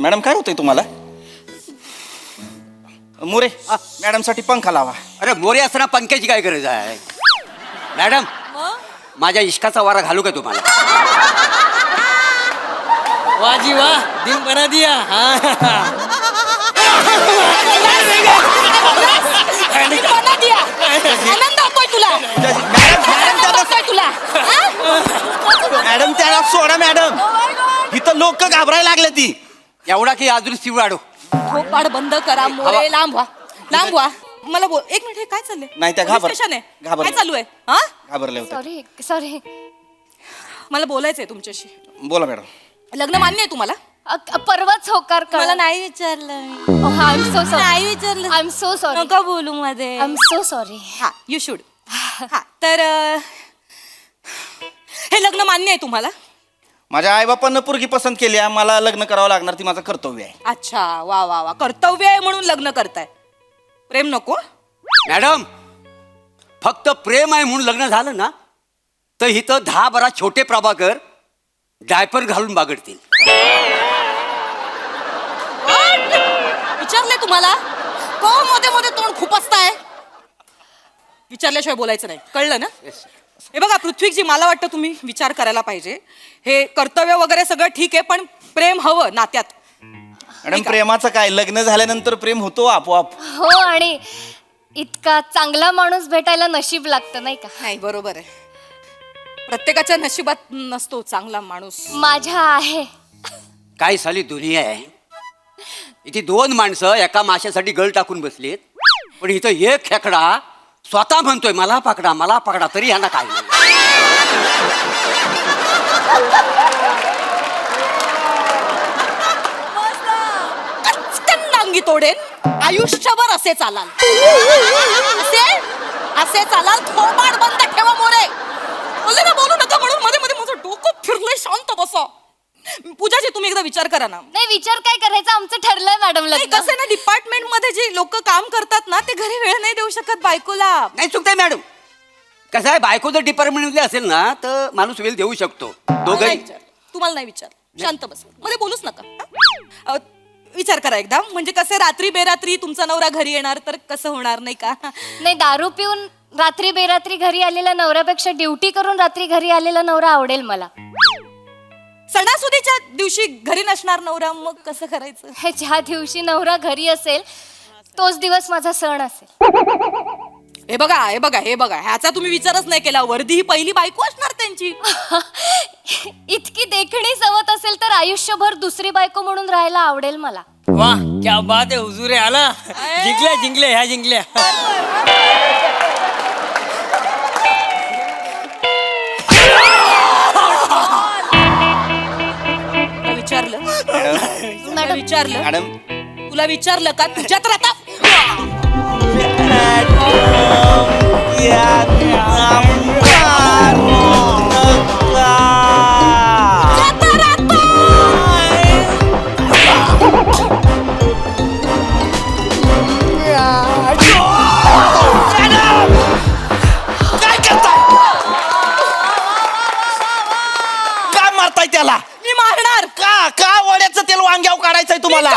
मॅडम काय होतंय तुम्हाला? मोरे मॅडम साठी पंखा लावा. अरे मोरे असताना पंख्याची काय गरज आहे मॅडम? माझ्या इश्काचा वारा घालू का तुम्हाला? वाजी वा दिन बना दिया. मॅडम त्याला सोडा मॅडम, इथं लोक घाबरायला लागले ती. एवढा की अजून शिव वाढो. थोपाड बंद करा मोरे. लांब व्हा लांब व्हा. मला बोल एक मिनिट. हे काय चाललंय? नाही, त्या पोलीस घाबर- स्टेशन आहे घाबरल्या. काय चालू आहे? हा घाबरले होते. Sorry sorry. मला बोलायचंय तुमच्याशी. बोला मॅडम. लग्न मान्य आहे तुम्हाला? परवाच होकार मला कळलं. नाही विचारलं आय एम सो सॉरी. नाही विचारलं. I am so sorry. नका बोलू मध्ये. I am so sorry. हा यू शुड. हा तर हे लग्न मान्य आहे तुम्हाला? माझ्या आईबापांना पोरगी पसंत केली आहे, मला लग्न करावं लागणार, ती माझं कर्तव्य आहे. अच्छा वा वा वा. कर्तव्य आहे म्हणून लग्न करताय. प्रेम नको? मॅडम फक्त प्रेम आहे म्हणून लग्न झालं ना तर इथं 10-12 छोटे प्रभाकर डायपर घालून बागडतील. विचारले तुम्हाला? को मध्ये मध्ये तोंड खूप असताय. विचारल्याशिवाय बोलायचं नाही, कळलं ना? हे बघा पृथ्वीजी, मला वाटतं तुम्ही विचार करायला पाहिजे. हे कर्तव्य वगैरे सगळं ठीक आहे पण प्रेम हवं नात्यात. मॅडम प्रेमाचं काय, लग्न झाल्यानंतर प्रेम होतो आपोआप. हो आणि इतका चांगला माणूस भेटायला नशीब लागतं नाही का? नाही बरोबर आहे. प्रत्येकाच्या नशिबात नसतो चांगला माणूस. माझ्या आहे. काय साली दुनिया आहे. इथे 2 माणसं एका माशासाठी गळ टाकून बसलीत पण इथं एक खेकडा स्वतः म्हणतोय मला पकडा तरी ह्यांना काय नाही. नांगी तोडेन आयुष्यभर असे चालाल. असे चालाल. थोबाड बंद ठेवा मोरे. बोलले ना बोलू नका म्हणून मध्ये मध्ये माझं डोकं फिरलंय. शांत बसा. पूजाजी तुम्ही एकदा विचार करा ना. नाही विचार काय करायचा, आमचं ठरलंय मॅडम नाही लग्न. कसं ना डिपार्टमेंट मध्ये जे लोक काम करतात ना ते घरी वेळ नाही देऊ शकत बायकोला. नाही चुकताय मॅडम. कसं आहे बायको जर डिपार्टमेंट मध्ये असेल ना तर माणूस वेळ देऊ शकतो. दोघंही तुम्हाला नाही विचार. शांत बस. मध्ये बोलूच नका. विचार करा एकदा. म्हणजे कसं रात्री बेरात्री तुमचा नवरा घरी येणार तर कसं होणार नाही का? नाही दारू पिऊन रात्री बेरात्री घरी आलेला नवऱ्यापेक्षा ड्युटी करून रात्री घरी आलेला नवरा आवडेल मला. सणासुदीच्या दिवशी घरी नसणार नवरा मग कसं करायचं? हे ज्या दिवशी नवरा घरी असेल तोच दिवस माझा सण असेल. हे बघा ह्याचा तुम्ही विचारच नाही केला. वर्दी ही पहिली बायको असणार त्यांची. इतकी देखणी सवत असेल तर आयुष्यभर दुसरी बायको म्हणून राहायला आवडेल मला. वा क्या बात आहे. हुजूर आला. जिंकल्या ह्या जिंकल्या. विचारलं मॅडम विचारलं मॅडम तुला विचारलं का तुझ्यात राहता? काय करताय? काय मारताय त्याला? मी मारणार. का वड्याचं तेल वांग्यावर काढायचंय तुम्हाला?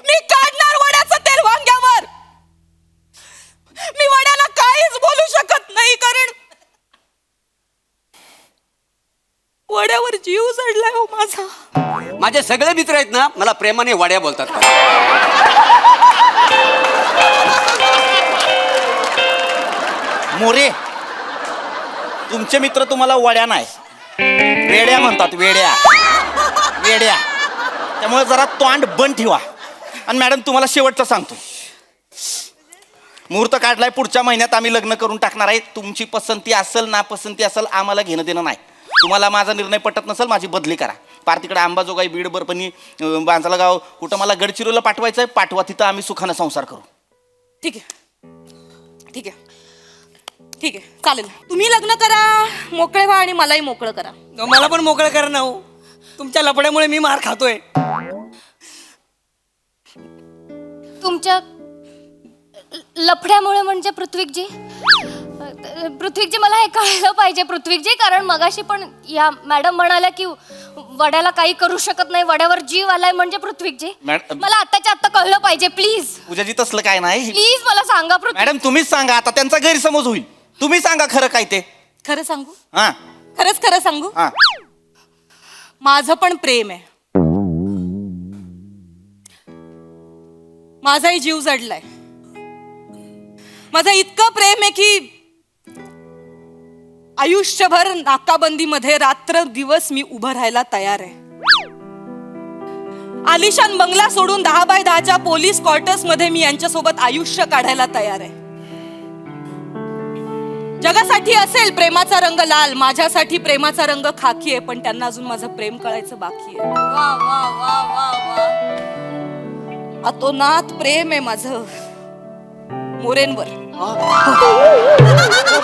मी काढणार वड्याचं तेल वांग्यावर. बोलू शकत नाही कारण वड्यावर जीव जडलाय हो माझा. माझे सगळे मित्र आहेत ना मला प्रेमाने वड्या बोलतात. मोरे, तुमचे मित्र तुम्हाला वड्या नाही वेड्या म्हणतात, वेड्या वेड्या. त्यामुळे जरा तोंड बंद ठेवा. आणि मॅडम तुम्हाला शेवटचं सांगतो, मुहूर्त काढलाय, पुढच्या महिन्यात आम्ही लग्न करून टाकणार आहे. तुमची पसंती असेल नापसंती असेल आम्हाला घेणं देणं नाही. तुम्हाला माझा निर्णय पटत नसेल माझी बदली करा. पार तिकडे अंबाजोगाई, बीड, बरपणी, बांजाला गाव, कुठं मला गडचिरोलीला पाठवायचं आहे पाठवा, तिथं आम्ही सुखानं संसार करू. ठीक आहे ठीक आहे ठीक आहे चालेल. तुम्ही लग्न करा, मोकळे व्हा आणि मलाही मोकळं करा. मला पण मोकळं करा ना हो. तुमच्या लपड्यामुळे मी मार खातोय. तुमच्या लफड्यामुळे म्हणजे पृथ्वीकजी मला हे कळलं पाहिजे पृथ्वीकजी, कारण मगाशी पण या मॅडम म्हणाल्या की वड्याला काही करू शकत नाही, वड्यावर जीव आलाय म्हणजे पृथ्वीकजी. मला आत्ताच्या आत्ता कळलं पाहिजे प्लीज. पूजाजी तसलं काय नाही. प्लीज मला सांगा पृथ्वी. मॅडम तुम्हीच सांगा, आता त्यांचा गैरसमज होईल. तुम्ही सांगा खरं काय ते. खरं सांगू? हा खरंच खरं सांगू? हा. माझं पण प्रेम आहे, माझाही जीव जडलाय. माझं इतकं प्रेम आहे की आयुष्यभर नाकाबंदीमध्ये रात्र दिवस मी उभं राहायला तयार आहे. आलिशान बंगला सोडून 10x10च्या पोलीस क्वार्टर्स मध्ये मी यांच्यासोबत आयुष्य काढायला तयार आहे. जगासाठी असेल प्रेमाचा रंग लाल, माझ्यासाठी प्रेमाचा रंग खाकी आहे, पण त्यांना अजून माझं प्रेम कळायचं बाकी आहे. वा वा वा वा वा. अतोनात प्रेम आहे माझं मोरेंवर.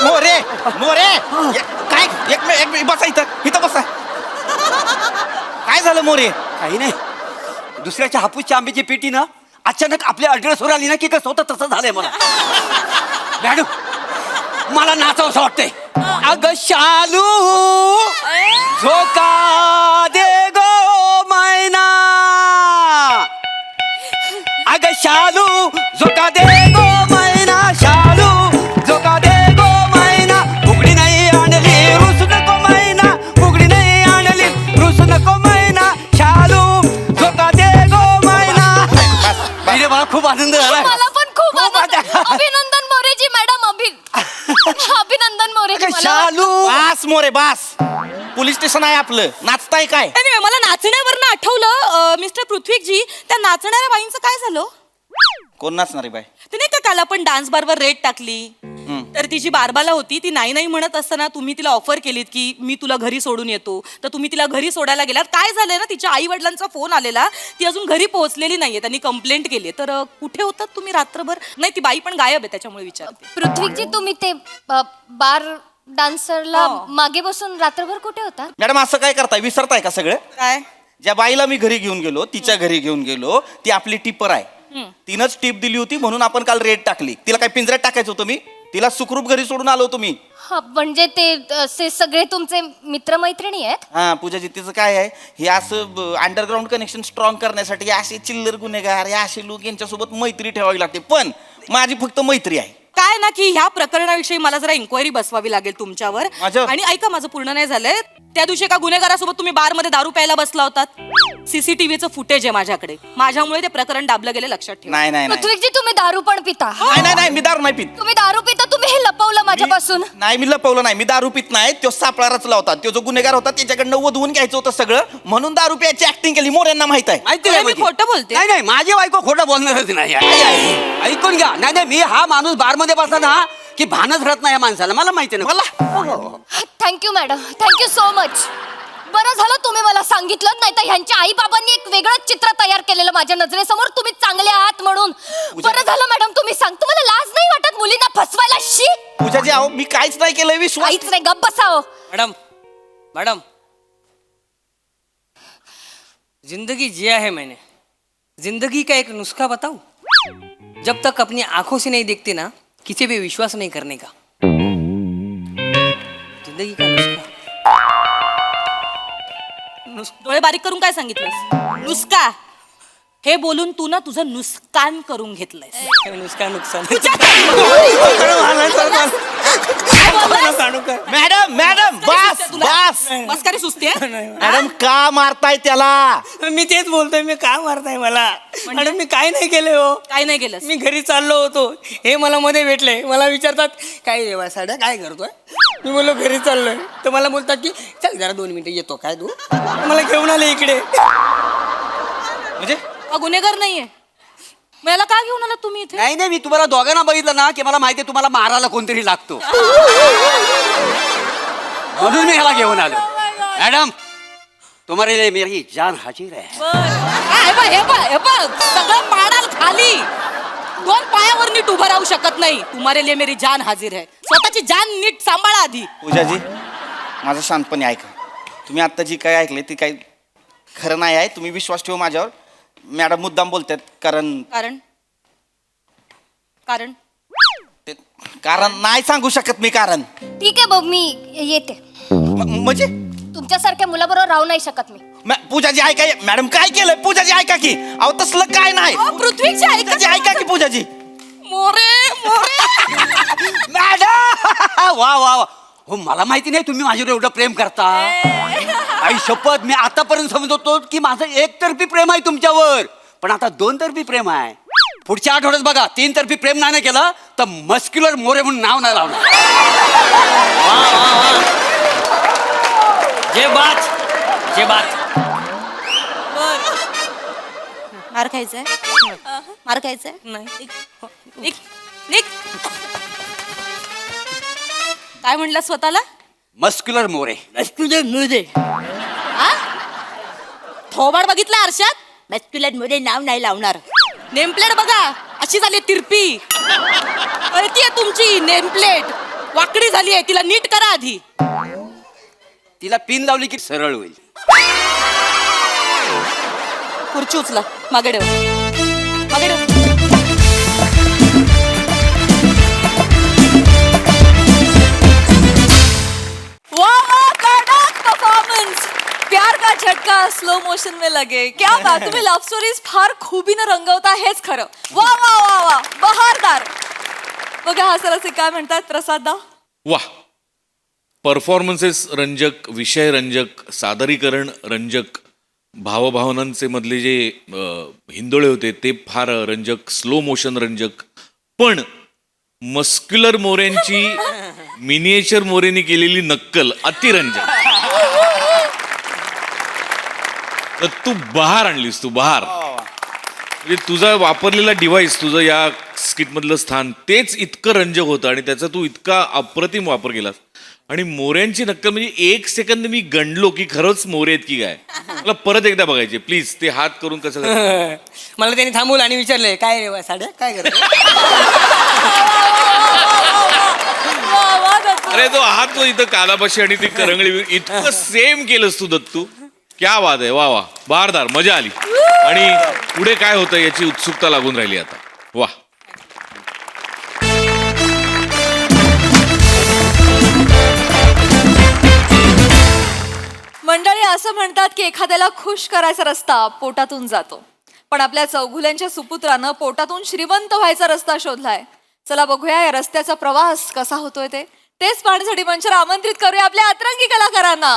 मोरे मोरे काय एक मिनिट बसा, इथं बसा. काय झालं मोरे? काही नाही, दुसऱ्याच्या हापूसच्या आंब्याची पेटी ना अचानक आपल्या अड्रेसवर आली ना की कसं होतं तसं झालंय मला. मॅडम मला नाचावंसं वाटतंय. अगं शालू झोका दे गो मैना, अगं शालू झोका दे गो मैना, शालू झोका दे गो मैना, फुगडी नाही आणली रुस नको मैना, फुगडी नाही आणली रुस नको मैना, शालू झोका दे गो मैना. म्हणजे मला खूप आनंद झाला. मला पण खूप अभिनंदन मोरेजी मॅडम. अभिनंदन मोरेजी. शालू बास मोरे बास. पोलीस स्टेशन आहे आपलं, नाचताय काय? Anyway, मला नाचण्यावरनं आठवलं मिस्टर पृथ्वीकजी, त्या नाचणाऱ्या बाईंचं काय झालं? कोण नाचणारी बाय? ते नाही का काल आपण डान्स बारवर रेट टाकली, तर तिची बारबाला होती, ती नाही नाही म्हणत असताना तुम्ही तिला ऑफर केलीत की मी तुला घरी सोडून येतो, तर तुम्ही तिला घरी सोडायला गेलात. काय झालंय ना, तिच्या आई वडिलांचा फोन आलेला, ती अजून घरी पोहोचलेली नाहीये, त्यांनी कंप्लेंट केली. तर कुठे होतात तुम्ही रात्रभर? नाही, ती बाई पण गायब आहे, त्याच्यामुळे विचारते. पृथ्वीजी तुम्ही ते बार डान्सरला मागे बसून रात्रभर कुठे होता? मॅडम असं काय करताय, विसरताय का सगळं? काय? ज्या बाईला मी घरी घेऊन गेलो, तिच्या घरी घेऊन गेलो, ती आपली टिपर आहे. तिनंच टिप दिली होती म्हणून आपण काल रेट टाकली. तिला काय पिंजऱ्यात टाकायचं होतं? मी तिला सुखरूप घरी सोडून आलो होतो मी. म्हणजे ते सगळे तुमचे मित्रमैत्रिणी आहेत? हा पूजाजी, तिचं काय आहे, हे असं अंडरग्राऊंड कनेक्शन स्ट्रॉंग करण्यासाठी हे असे चिल्लर गुन्हेगार, हे असे लोक यांच्यासोबत मैत्री ठेवावी लागते. पण माझी फक्त मैत्री आहे. काय ना की ह्या प्रकरणाविषयी मला जरा इन्क्वायरी बसवावी लागेल तुमच्यावर. माझ्यावर? आणि ऐका, माझं पूर्ण नाही झालंय. त्या दिवशी एका गुन्हेगारासोबत तुम्ही बारमध्ये दारू प्यायला बसला होतात. सीसीटीव्हीचं फुटेज आहे माझ्याकडे, माझ्यामुळे ते प्रकरण दाबलं गेलं, लक्षात ठेवा. नाही नाही नाही पृथ्वीजी तुम्ही दारू पण पिता? नाही मी दारू नाही पित. तुम्ही दारू पिता, तुम्ही हे लपवलं माझ्यापासून. नाही मी लपवलं नाही, मी दारू पित नाही. तो सापळा रचला होता, तो जो गुन्हेगार होता त्याच्याकडनं वधवून घ्यायचं होतं सगळं, म्हणून दारू प्यायची ऍक्टिंग केली. मोऱ्यांना माहित आहे. माहिती अरे, आहे मी म्हणजे. खोटं बोलते? नाही नाही, माझी बायको खोटं बोलणारच नाही. ऐकून घ्या. नाही नाही, मी हा माणूस बारमध्ये बसला ना की भानच राहत नाही या माणसाला, मला माहिती नाही. मला thank you madam, thank you so much. बरं झालं तुम्ही मला सांगितलं, नाही तर ह्यांच्या आई बाबांनी एक वेगळं चित्र तयार केलेलं माझ्या नजरेसमोर, तुम्ही चांगले आहात म्हणून. बरं झालं मॅडम तुम्ही सांगतो, मला लाज नाही वाटत मुलींना फसवायला? शी पूजाजी, अहो मी काहीच नाही केलंय, विश्वास. काहीच नाही, गप्प बसाओ. मैडम जिंदगी जिया है मैंने, जिंदगी का एक नुस्खा बताऊं? जब तक अपनी आंखों से नहीं देखते ना, किसी पे विश्वास नहीं करने का. जिंदगी का नुस्खा. डोळे बारीक करून काय सांगितलंस? नुसका हे बोलून तू ना तुझं नुकसान करून घेतलंय. नुस्खा नुकसान. मॅडम मॅडम बस बस मस्करी सुस्ती आहे? मॅडम का मारताय त्याला? मी तेच बोलतोय, मी का मारताय मला? मॅडम मी काय नाही केलंय हो. काय नाही केलं मी घरी चाललो होतो, हे मला मध्ये भेटले. मला विचारतात काय देवा साड्या काय करतोय? मी बोललो घरी चाललोय. तर मला बोलतात की चल जरा 2 मिनिटं येतो काय तू. मला घेऊन आले इकडे. म्हणजे हा गुन्हेगार नाहीये. मग याला का घेऊन आला तुम्ही इथे? नाही नाही, मी तुम्हाला दोघांना बघितलं ना की मला माहिती आहे तुम्हाला मारायला कोणतरी लागतो, म्हणून मी ह्याला घेऊन आलो. मॅडम तुम्हारे लिए मेरी जान हाजिर है. हे बघ सगळं पाडाल खाली. 2 पायावर नीट उभं राहू शकत नाही. तुम्हारे लिए मेरी जान हाजीर है. स्वतःची जान नीट सांभाळा आधी. पूजाजी माझं शांतपणे ऐका. तुम्ही आता जी काय ऐकले ती काही खरं नाही आहे. तुम्ही विश्वास ठेवा माझ्यावर. मॅडम मुद्दाम बोलतात कारण कारण नाही सांगू शकत मी कारण. ठीक आहे भाऊ मी येते. म्हणजे तुमच्यासारख्या मुलाबरोबर राहू नाही शकत मी. पूजाजी ऐका. मॅडम काय केलंय? पूजाजी ऐका की. अहो तसलं काय नाही. पृथ्वीची ऐका की पूजाजी. मोरे मॅडम वा वा वा. हो मला माहिती नाही तुम्ही माझ्यावर एवढं प्रेम करता. आई शपथ, मी आतापर्यंत समजत होतो की माझं एकतर्फी प्रेम आहे तुमच्यावर, पण आता 2 तर्फी प्रेम आहे. पुढच्या आठवड्यात बघा 3 तर्फी प्रेम नाही केलं तर मस्क्युलर मोरे म्हणून नाव नाही लावणार. जे बात मार खायचंय? मार खायचंय? नाही. काय म्हणला स्वतःला? मस्क्युलर मोरे. थोबाड बघितला आरशात? मॅस्क्युलर मध्ये नाव नाही लावणार. नेमप्लेट बघा अशी झाली तिरपी. कळतीये तुमची नेमप्लेट वाकडी झाली आहे. तिला नीट करा आधी. तिला पिन लावली की सरळ होईल. खुर्ची उचला मागे ठेव. मागे ठेव. परफॉर्मेंस प्यार का झटका स्लो मोशन में लगे. क्या बात. तुम्ही लव्ह स्टोरीज फार खुबीनं रंगवता हेच खरं. वा वा वा वा बहारदार. बघा हा सरसे काय म्हणतात प्रसादा. वा. परफॉर्मन्सेस रंजक, विषय रंजक, सादरीकरण रंजक, भावभावनांचे मधले जे हिंदोळे होते ते फार रंजक, स्लो मोशन रंजक, पण मस्क्युलर मोरेंची मिनिएचर मोरेनी केलेली नक्कल अतिरंजक. तर तू बहार आणलीस. तू बहार म्हणजे तुझा वापरलेला डिव्हाइस, तुझं या स्किट मधलं स्थान तेच इतकं रंजक होतं आणि त्याचा तू इतका अप्रतिम वापर केलास. आणि मोऱ्यांची नक्कल म्हणजे 1 सेकंद मी गणलो की खरंच मोरे आहेत की काय. मला परत एकदा बघायचे प्लीज. ते हात करून कसं मला त्यांनी थांबवलं आणि विचारलंय काय रे साड्या काय करतो. अरे तो हात तो इथं कालापाशी आणि ती करंगळी इतकं सेम केलंस तू दत्तू. क्या बात आहे. वा वा बहारदार. मजा आली. आणि पुढे काय होतं याची उत्सुकता लागून राहिली आता. वा. मंडळी असं म्हणतात की एखाद्याला खुश करायचा रस्ता पोटातून जातो, पण आपल्या चौघुल्यांच्या सुपुत्रानं पोटातून श्रीमंत व्हायचा रस्ता शोधलाय. चला बघूया या रस्त्याचा प्रवास कसा होतोय तेच पाहण्यासाठी मंचावर आमंत्रित करूया आपल्या अतरंगी कलाकारांना.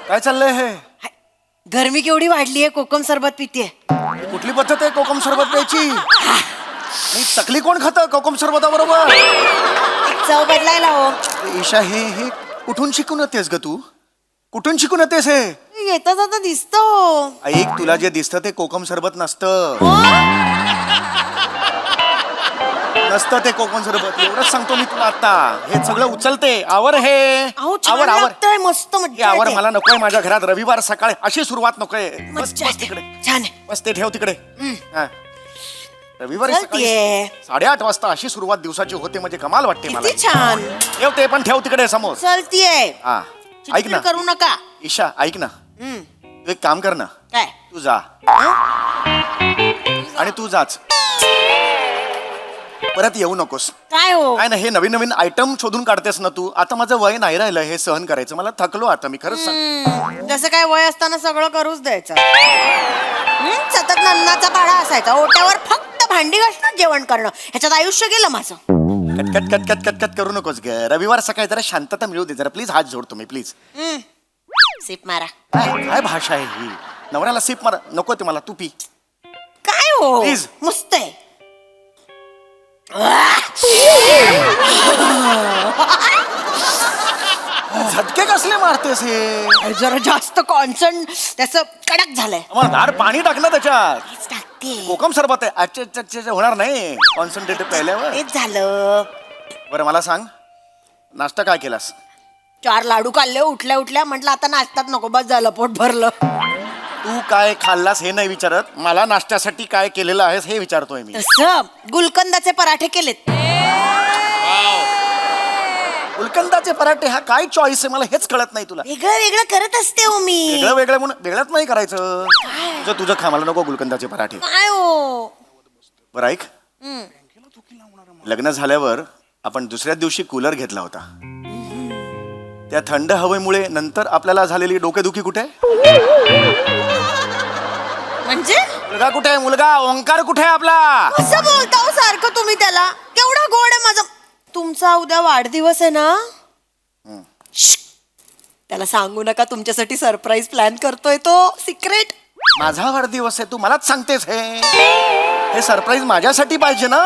काय चाललंय हे? गरमी केवढी वाढली आहे. कोकम सरबत पितीये. कुठली पद्धत आहे कोकम सरबत प्यायची? आणि चकली कोण खातं कोकम सरबताबरोबर? चव बदलायला हो. ईशा हे कुठून शिकून येतेस ग तू? कुठून शिकून येतेस हे? येता जाता दिसतो. ऐक, तुला जे दिसतं ते कोकम सरबत नसतं. नसतं ते कोकम सरबत, एवढंच सांगतो मी तुला आता. हे सगळं उचलते. आवर हे. अहो छान आवर आवर लागतंय, मस्त हे मज्जा आवर. येते. मला नकोय माझ्या घरात रविवार सकाळी अशी सुरुवात नकोय. बस मज्जा बस येते. तिकडे. छान आहे. बस ते ठेव तिकडे. हा. रविवारी चलतीये. सकाळी 8:30 वाजता अशी सुरुवात दिवसाची होते म्हणजे कमाल वाटते मला. किती छान. ठेव ते पण ठेव तिकडे समोर. चलतीये. हा ऐक चिडचिड ना करू नका. ईशा, ऐक ना, तू एक काम कर ना, काय तू जा आणि तू जाच, परत येऊ नकोस. काय हो काय ना, हे नवीन नवीन आयटम शोधून काढतेस ना तू. आता माझं वय नाही राहिलं हे सहन करायचं. मला थकलो आता मी, खरंच सांग. जसं काय वय असताना सगळं करूच द्यायचं. सतत नन्नाचा पाडा असायचा. ओट्यावर फक्त भांडी घासणं, जेवण करणं, ह्याच्यात आयुष्य गेलं माझं. Cut cut cut cut cut cut करू नकोस ग. रविवार सकाळी जरा शांतता मिळू दे जरा प्लीज. हात जोडतो मी प्लीज. सिप मारा. काय भाषा आहे ही? नवऱ्याला सिप मारा नको ते मला. तू पी काय हो प्लीज. मस्त आहे. झटके कसले मारतेस हे? जरा जास्त कॉन्सन्ट त्याचं कडक झालंय. मग धार पाणी टाक ना त्याच्यात. तेच टाकते. कोकम सरबत आहे. अच्छा होणार नाही कॉन्सन्ट्रेट पहिल्यावर. तेच झालं. बरं मला सांग, नाश्ता काय केलास? 4 लाडू खाल्ले उठल्या उठल्या. म्हटलं आता नाश्तात नको, बस झालं, पोट भरलं. तू काय खाल्लास हे नाही विचारत, मला नाश्त्यासाठी काय केलेलं आहेस हे विचारतोय मी. तसं गुलकंदाचे पराठे केलेत. गुलकंदाचे पराठे हा काय चॉईस आहे मला हेच कळत नाही तुला. वेगळं वेगळं करत असते हो मी. वेगळं वेगळं म्हणून वेगळंच नाही करायचं. तुझं खा, मला नको गुलकंदाचे पराठे. काय हो बरं ऐक, लग्न झाल्यावर आपण दुसऱ्या दिवशी कूलर घेतला होता. त्या थंड हवेमुळे नंतर आपल्याला झालेली डोकेदुखी कुठे आहे? म्हणजे मुलगा कुठे आहे? मुलगा ओंकार कुठे आहे आपला? कसं बोलता हो सारखं तुम्ही त्याला? केवढा गोड आहे माझा. तुमचा उद्या वाढदिवस आहे ना? श्श्श. त्याला सांगू नका, तुमच्यासाठी सरप्राईज प्लॅन करतोय तो. सिक्रेट. माझा वाढदिवस आहे, तू मलाच सांगतेस हे सरप्राईज माझ्यासाठी पाहिजे ना.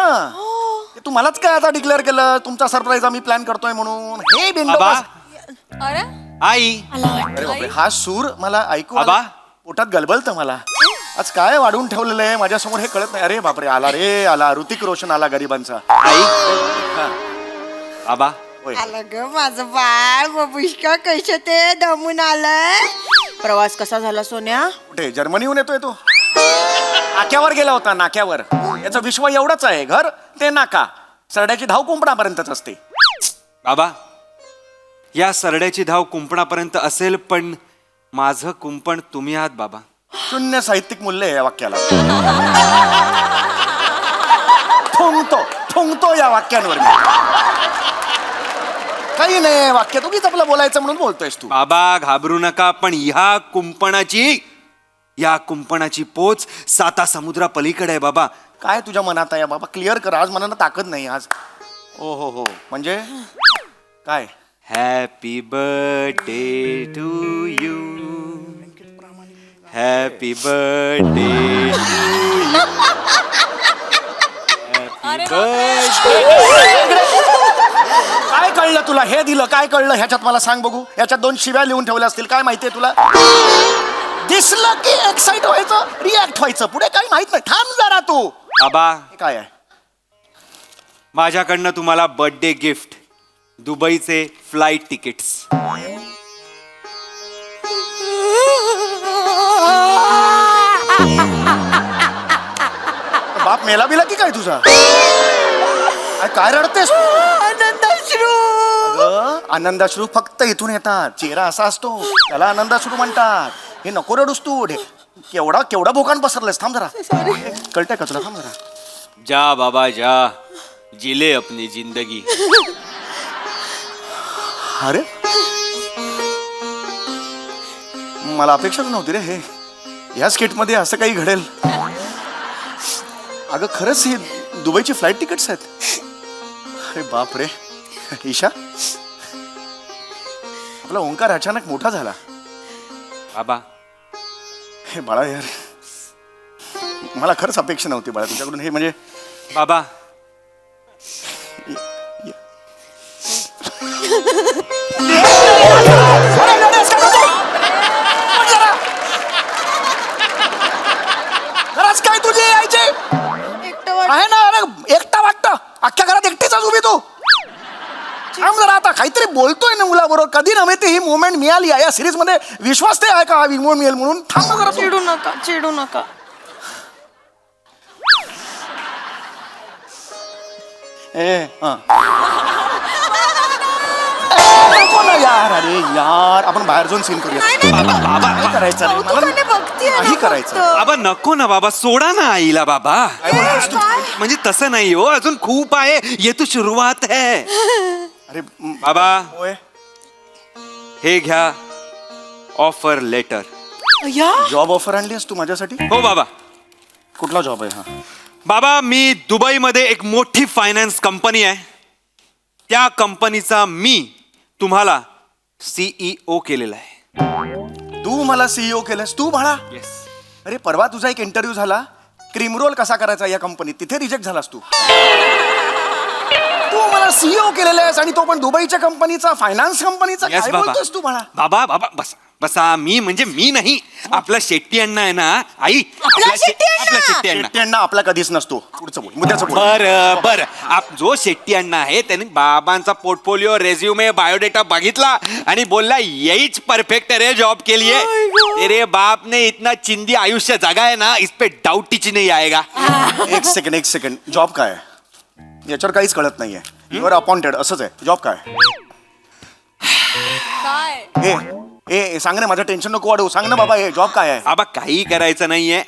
ते तू मलाच काय आता डिक्लेअर केलं तुमचा सरप्राईज आम्ही प्लॅन करतोय म्हणून? हे बिनडोकास. अरे आई अरे बापरे, हा सूर मला ऐकू आबा? आला. पोटात गलबलतं मला. आज काय वाढून ठेवलेलं आहे माझ्यासमोर हे कळत नाही. अरे बापरे, आला रे आला. ऋतिक रोशन आला गरिबांचा. आई आबा होय. आलं ग माझं बाळ बबुष्का. कशा ते दमून आलंय. प्रवास कसा झाला सोन्या? कुठे जर्मनीहून येतोय तो? नाक्यावर गेला होता, नाक्यावर. याचं विश्व एवढंच आहे, घर ते नाका. सरड्याची धाव कुंपणापर्यंतच असते. बाबा, या सरड्याची धाव कुंपणापर्यंत असेल, पण माझं कुंपण तुम्ही आहात बाबा. शून्य साहित्यिक मूल्य आहे या वाक्याला. थुंकतो या वाक्यांवर मी. काही नाही, वाक्य तुम्हीच आपलं बोलायचं म्हणून बोलतोयस तू. बाबा घाबरू नका, पण या कुंपणाची पोच 7 समुद्रा पलीकडे आहे बाबा. काय तुझ्या मनात आहे बाबा? क्लिअर कर. आज मनानं ताकद नाही आज. ओ हो म्हणजे काय? Happy birthday to you. Happy birthday to you. काय कळलं तुला? हे दिलं काय कळलं ह्याच्यात? मला सांग बघू. ह्याच्यात 2 शिव्या लिहून ठेवल्या असतील, काय माहितीये तुला? दिसलं की एक्साइट व्हायचं, रिॲक्ट व्हायचं, पुढे काही माहित नाही. थांब जरा तू. बाबा, हे काय आहे? माझ्याकडनं तुम्हाला बर्थडे गिफ्ट, दुबईचे फ्लाईट तिकीट्स. बाप मेला बिला की काय तुझा? काय रडतेस? आनंदाश्रू. आनंदाश्रू फक्त इथून येतात. चेहरा असा असतो, त्याला आनंदाश्रू म्हणतात. हे नको रडूस तू. केवढा भोकान पसरलायस. थांब जरा. कळतंय का तुला? थांब जरा. जा बाबा जा, जिले अपनी जिंदगी. अरे मला अपेक्षाच नव्हती रे हे. या स्किटमध्ये असं काही घडेल. अगं खरंच हे दुबईची फ्लाईट तिकीट्स आहेत. अरे बाप रे. ईशा, आपला ओंकार अचानक मोठा झाला. बाबा, हे बाळा यार, मला खरंच अपेक्षा नव्हती बाळा तुझ्याकडून हे. म्हणजे बाबा यायचे आहे ना. अरे एकटा वाटतं अख्ख्या घरात एकटीच उभी तू. थांब जरा आता काहीतरी बोलतोय ना मुलाबरोबर. कधी नव्हे ती ही मुवमेंट मिळाली या सिरीज मध्ये. विश्वास ते आहे का हा विमोड मिळेल म्हणून. थांब ना जरा. चिडू नका चिडू नका. नको ना यार. अरे यार आपण बाहेर जाऊन सीन करूया. नाही करायचं रे. मला नाही करायचं. बाबा नको ना बाबा, सोडा ना आईला बाबा. म्हणजे तसं नाही हो, अजून खूप आहे. ये तो सुरुवात है. अरे बाबा हे घ्या ऑफर लेटर. जॉब ऑफर आणलीस तू माझ्यासाठी? हो बाबा. कुठला जॉब आहे हा? बाबा मी दुबईमध्ये एक मोठी फायनान्स कंपनी आहे, त्या कंपनीचा मी तुम्हाला CEO केलेला आहे. तू मला CEO केलंस तू बाळा? येस. अरे परवा तुझा एक इंटरव्ह्यू झाला क्रीम रोल कसा करायचा या कंपनीत, तिथे रिजेक्ट झालास तू. तू मला CEO केलेला आहेस आणि तो पण दुबईच्या कंपनीचा, फायनान्स कंपनीचा. येस काय बाबा. बोलतोस तू बाळा? बाबा बाबा बसा बसा. मी म्हणजे मी नाही, आपला शेट्टी अण्णा आहे ना आई. आपला शेट्टी अण्णा. शेट्टी अण्णा आपला कधीच नसतो. पुढचं बोल, मुद्द्याचं बोल. बर बर. जो शेट्टी अण्णा आहे त्याने बाबांचा पोर्टफोलिओ, रेझ्युमे, बायोडेटा बघितला आणि बोलला यहीच परफेक्ट रे जॉब के लिए. तेरे बाप ने इतना चिंदी आयुष्य जगा है ना, इस पे डाउट टीच नहीं आएगा. एक सेकंड. जॉब काय आहे? याच्यावर काहीच कळत नाहीये. युअर अपॉइंटेड असंच आहे. जॉब काय? ए सांग ना, माझं टेन्शन नको वाढवू. सांग ना बाबा, हे जॉब काय आहे? बाबा काही करायचं नाहीये.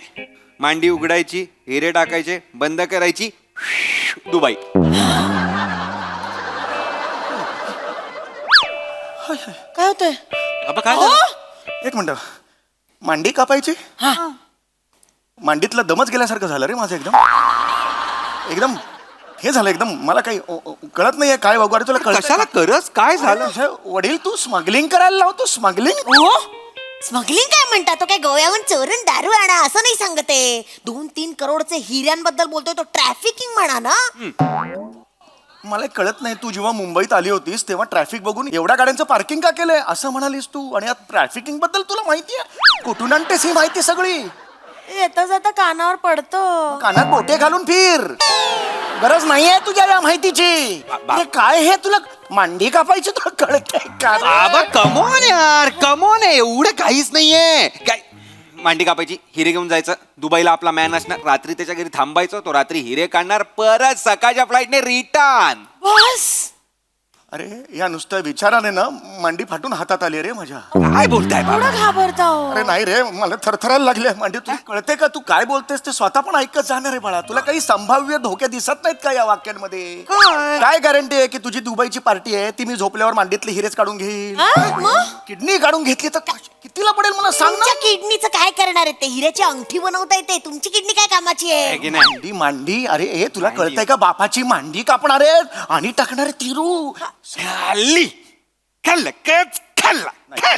मांडी उघडायची, हिरे टाकायचे, बंद करायची, दुबई. काय होतंय? बाबा काय झालं? एक मिनिट. मांडी कापायची? मांडीतलं दमच गेल्यासारखं झालं रे माझं. एकदम हे झालं एकदम. मला काही कळत नाहीये काय बघू. अरे तुला कशाला करस? काय झालं? तुझे वडील तू स्मगलिंग करायला लावतो. स्मगलिंग? स्मगलिंग काय म्हणता? तो काय गोव्याहून चोरून दारू आणा असं नाही सांगते. 2-3 करोडचे हिऱ्यांबद्दल बोलतोय तो. ट्रॅफिकिंग म्हणा ना. मला कळत नाही. तू जेव्हा मुंबईत आली होतीस तेव्हा ट्रॅफिक बघून एवढ्या गाड्यांचं पार्किंग का केलंय असं म्हणालीस तू. आणि आता ट्रॅफिकिंग बद्दल तुला माहिती आहे? कुठून आणतेस ही माहिती सगळी? येता जाता कानावर पडतो. कानात बोटे घालून फिर. गरज नाहीये तुझ्या या माहितीची. अरे काय हे तुला मांडी कापायची तुला कळतंय का? बाबा कमोन यार, कमोन. एवढं काहीच नाहीये. काय मांडी कापायची, हिरे घेऊन जायचं, दुबईला आपला मॅन असणार, रात्री त्याच्या घरी थांबायचं, तो रात्री हिरे काढणार, परत सकाळच्या फ्लाईटने रिटर्न. बस. अरे या नुसत्या विचाराने ना मांडी फाटून हातात आली रे माझ्या. काय बोलताय बाबा? घाबरता हो. अरे नाही रे, मला थरथरायला लागले मांडी. तुला कळते का तू काय बोलतेस ते स्वतः पण ऐकत जाणार आहे बाळा. तुला काही संभाव्य धोके दिसत नाहीत का या वाक्यांमध्ये? काय गॅरंटी आहे की तुझी दुबईची पार्टी आहे ती मी झोपल्यावर मांडीतले हिरेच काढून घेईल? किडनी काढून घेतली तर कितीला पडेल मला सांग ना. तुमच्या किडनीचं काय करणार आहे? ते हिऱ्याची अंगठी बनवता येते. तुमची किडनी काय कामाची आहे? मांडी मांडी. अरे हे तुला कळतंय का? बापाची मांडी कापणार आहे आणि टाकणार आहे तिरू. खाल्ली खाल्लं.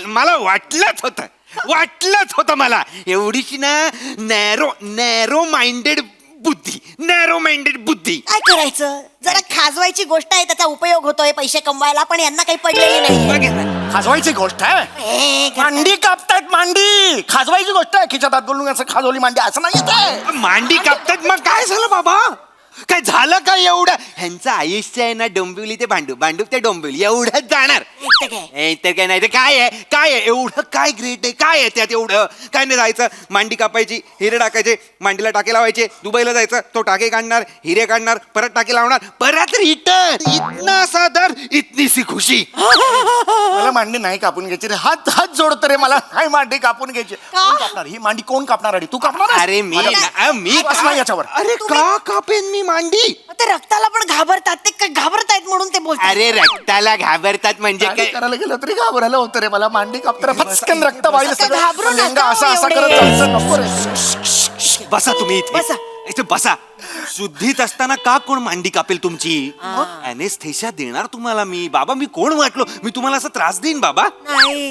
मला वाटलंच होतं मला. एवढीशी ना नॅरो माइंडेड बुद्धी. काय करायचं? जरा खाजवायची गोष्ट आहे, त्याचा उपयोग होतोय पैसे कमवायला, पण यांना काही पडलेली नाही. खाजवायची गोष्ट आहे? मांडी कापतायत मांडी. खाजवायची गोष्ट आहे? खिच्यात हात घालून असं खाजवली मांडी असं नाही येत. मांडी कापतात मग काय झालं बाबा? काय झालं काय एवढं? ह्यांचं आयुष्य आहे ना डोंबिवली ते भांडूप ते डोंबिवली एवढंच जाणार. तर काय नाही. काय आहे एवढं? काय ग्रेट आहे? काय आहे त्यात एवढं? काय नाही. जायचं, मांडी कापायची, हिरे टाकायचे, मांडीला टाके लावायचे, दुबईला जायचं, तो टाके काढणार, हिरे काढणार, परत टाके लावणार, परत रिटर्न. इतना सादर इतनी सी खुशी. मला मांडी नाही कापून घ्यायची रे. हात जोडतो रे. मला नाही मांडी कापून घ्यायची. कोण कापणार ही मांडी? कोण कापणार? आहे तू कापणार? अरे मी याच्यावर. अरे का कापेन मी मांडी? ते रक्ताला पण घाबरतात. ते काय घाबरतायत म्हणून ते बोलतात. अरे रक्ताला घाबरतात म्हणजे काय? करायला गेलं तरी घाबरायला होतं रे. मला मांडी कापताना फटकन रक्त वाहिलं सगळं. घाबरू नका लेंगा असा एवढे. करत जायचं नको रे. बसा तुम्ही इथे बसा. शुद्धीत असताना का कोण मांडी कापेल तुमची? अनेस्थेशिया देणार तुम्हाला मी. बाबा मी कोण वाटलो? मी तुम्हाला असा त्रास देईन बाबा?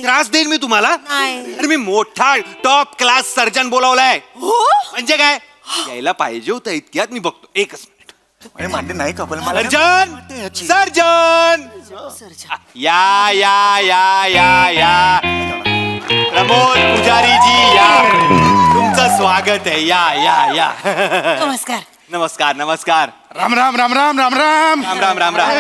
त्रास देईन मी तुम्हाला? अरे मी मोठा टॉप क्लास सर्जन बोलावलाय. म्हणजे काय यायला पाहिजे होतं इतक्यात. मी बघतो. एकच अरे मांडी नाही कापल. सर्जन या प्रमोद पुजारी जी या. तुमचं स्वागत आहे. या या या. नमस्कार. नमस्कार नमस्कार. राम राम राम राम राम राम राम राम राम राम.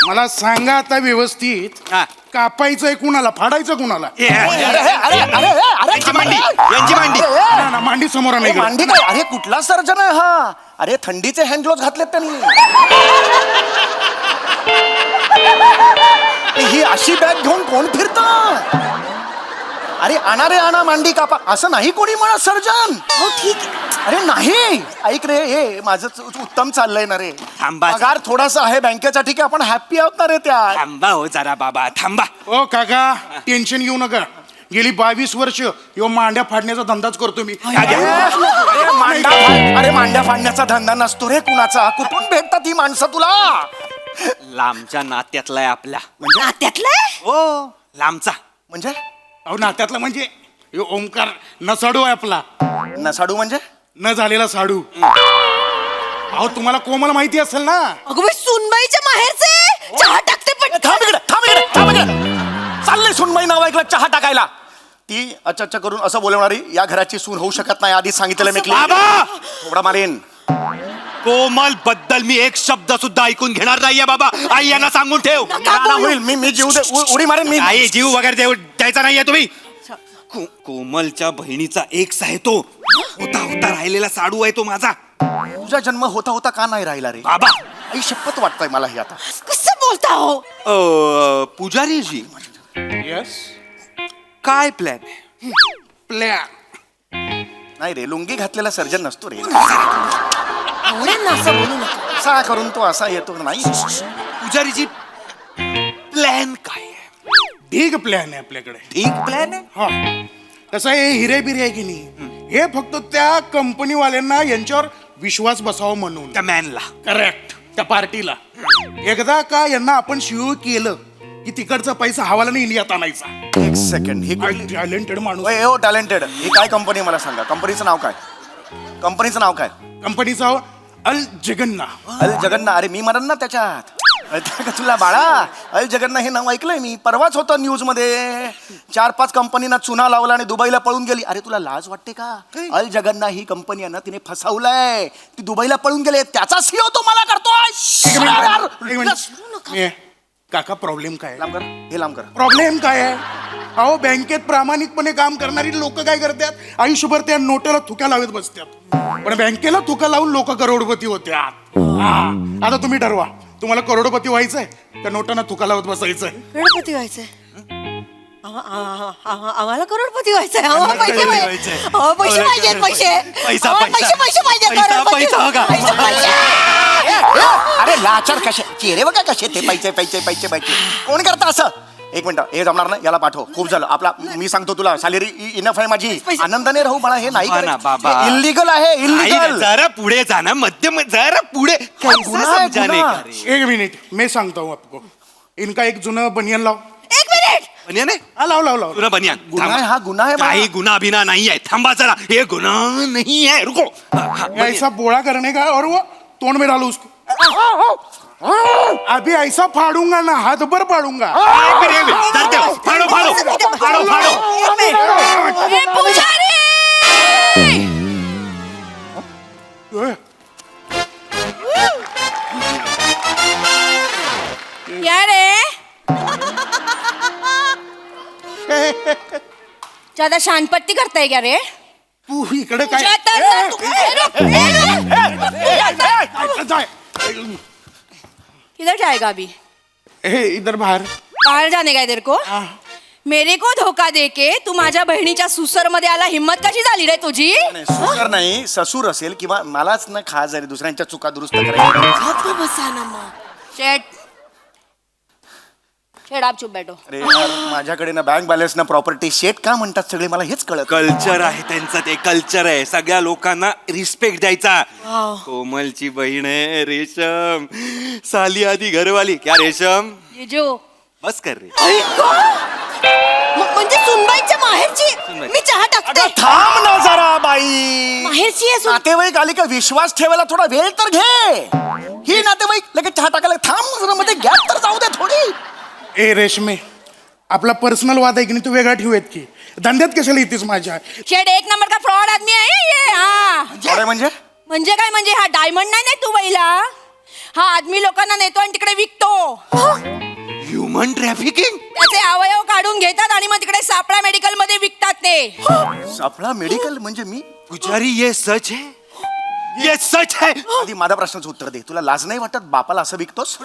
मला सांगा आता व्यवस्थित हा. कापायचंय कुणाला, फाडायचं कुणाला? यांची मांडी यांची मांडी. ना, ना, मांडी समोर नाही गं. मांडी काय? अरे कुठला सर्जन आहे हा? अरे थंडीचे हँड ग्लोव्ह घातलेत त्यांनी. ही अशी बॅग घेऊन कोण फिरत? अरे आणा रे आणा मांडी कापा असं नाही कोणी म्हणत सर्जन. हो ठीक आहे. अरे नाही, ऐक रे, हे माझं उत्तम चाललंय ना रे. थांबा. पगार थोडासा आहे बँकेचा, ठीक आहे, आपण हॅप्पी आहोत ना रे त्या. थांबा हो जरा बाबा थांबा. ओ काका, टेन्शन घेऊ नका. गेली 22 वर्ष यो मांड्या फाडण्याचा धंदाच करतो मी. अरे मांड्या फाडण्याचा धंदा नसतो रे कुणाचा. कुठून भेटतात ही माणसं तुला? लांबच्या नात्यातला आहे आपल्या. म्हणजे नात्यातलं? हो लांबचा. म्हणजे अहो नात्यातला म्हणजे यो ओंकार नसाडू आहे आपला. नसाडू म्हणजे? न झालेला साडू. अहो तुम्हाला कोमल माहिती असेल ना? अगं बाई, सुनबाईच्या माहेरचे चहा टाकते पण. थांब इकडे, थांब इकडे, थांब इकडे. चाललंय सुनबाई नाव ऐकलं चहा टाकायला. ती अच्छा करून असं बोलवणारी या घराची सून होऊ शकत नाही. आधीच सांगितलेलं मी. थोडा मारेन. कोमल बद्दल मी एक शब्द सुद्धा ऐकून घेणार नाहीये बाबा. आई यांना सांगून ठेव. होईल. मी जीव दे, उडी मारेन मी. आई जीव वगैरे द्यायचा नाहीये तुम्ही. कोमलच्या बहिणीचा एक्स आहे तो. होता होता राहिलेला साडू आहे तो माझा. तुझा जन्म होता होता का नाही राहिला रे बाबा? आई शपथ वाटतंय मला हे आता. कसं बोलता हो? पुजारीजी यस. काय प्लॅन आहे? प्लॅन नाही रे, लुंगी घातलेला सर्जन नसतो रे. एवढ्यांना असं बोलू नका. असा करून तो असा येतो नाही. पुजारीजी प्लॅन काय आहे? ठीक प्लॅन आहे आपल्याकडे. ठीक प्लॅन आहे. हा, कसं आहे, हिरे बिरे आहे की नाही, हे फक्त त्या कंपनीवाल्यांना यांच्यावर विश्वास बसावा म्हणून. त्या मॅनला. करेक्ट. त्या पार्टीला एकदा का यांना आपण शिव केलं की तिकडचा पैसा हवाला नाही इंडियात आणायचा. एक सेकंड. ही टॅलेंटेड माणूस. हो टॅलेंटेड. ही काय कंपनी मला सांगा. कंपनीचं नाव काय? कंपनीचं नाव काय? कंपनीचा अल जगन्ना. अल जगन्ना. अरे मी म्हणन ना त्याच्यात. तुला बाळा, अल जगन्ना हे नाव ऐकलंय मी. परवाच होतं न्यूज मध्ये. 4-5 कंपनीना चुना लावला आणि दुबईला पळून गेली. अरे तुला लाज वाटते का? अल जगन्ना ही कंपनी आहे ना, तिने फसवलंय. ती दुबईला पळून गेले. त्याचा सीओ तो मला करतोय. काका प्रॉब्लेम काय? लांब कर, हे लांब कर. प्रॉब्लेम काय आहे? अहो बँकेत प्रामाणिकपणे काम करणारी लोक काय करतात, आयुष्यभर त्या नोटाला थुक्या लावत बसतात. पण बँकेला थुका लावून लोक करोडपती होत्यात. आता तुम्ही ठरवा, तुम्हाला करोडपती व्हायचंय त्या नोटांना थुका लावत बसायचंय? करोडपती व्हायचंय. आम्हाला करोडपती व्हायचंय. पैसे पाहिजे. अरे लाचार कसे चेहरे बघा कसे ते. पैसे कोण करता असं? एक मिनिट, हे जमणार ना, याला पाठव. खूप झालं आपला. मी सांगतो तुला, सॅलरी इनफ आहे माझी. आनंदाने राहू मला. हे नाही बाबा. इलिगल आहे. इलिगल. जरा पुढे जा ना. मध्यम जरा पुढे. एक मिनिट, मैं सांगता हूँ आपको. इनका एक जुना बनियान लाव. एक मिनिट. बनियान आहे? हा, लाव. तुला बनियान. गुन्हा आहे हा, गुन्हा आहे. काही गुन्हा बिना नहीं है. थांबा जरा. ये गुन्हा नहीं है. रुको. ऐसा बोला करने का और वो तोड़ में डालो उसको. अभी ऐसा फाड़ूंगा ना, हाथ भर फाड़ूंगा. फाड़ो. क्या रे? ज्यादा शानपट्टी करताय क्या रे? तू इकडे काय? किधर जाएगा अभी? इधर बाहर. बाहर जाने का है तेरे को? मेरे को धोका देके तू माझ्या बहिणीच्या सुसर मध्ये आला. हिम्मत कशी झाली रे तुझी? सुसर नाही, ससूर असेल किंवा मलाच ना खा जरी दुसऱ्यांच्या चुका दुरुस्त करायच्या. बसा ना मग. शेट आप चुप बैठो. अरे यार, माझ्याकडे ना बँक बॅलन्स ना प्रॉपर्टी शेट का म्हणतात सगळे मला हेच कळत. कल्चर आहे त्यांचं. ते कल्चर आहे. सगळ्या लोकांना रिस्पेक्ट द्यायचा. कोमलची बहीण आहे रेशम. साली आधी घरवाली. क्या रेशम? ये जो बस कर रे. म्हणजे सुनबाईच्या माहेरची मी चहा टाकते. थांब ना जरा बाई. माहेरची आहे नातेवाईक आली का विश्वास ठेवायला थोडा वेळ तर घे. ही नातेवाईक लगेच चहा टाकायला थांब जरा, मध्ये गॅप तर जाऊ दे थोडी. ए रेशमे, आपला पर्सनल वाद आहे की नाही तो वेगळा ठेवूयात की धंद्यात कशाला येतेस माझ्या शेड एक नंबर का फ्रॉड आदमी आहे ये हा थोडे म्हणजे म्हणजे काय म्हणजे हा डायमंड नाही ना तू बैला हा आदमी लोकांना नेतो आणि तिकडे विकतो ह्युमन ट्रॅफिकिंग. त्याचे अवयव काढून घेतात आणि मग तिकडे सापळा मेडिकल मध्ये विकतात ते सापळा मेडिकल म्हणजे मी पुजारी ये सच है ये सच है. आधी माझ्या प्रश्नाचं उत्तर दे. तुला लाज नाही वाटत बापाला असं विकतोस?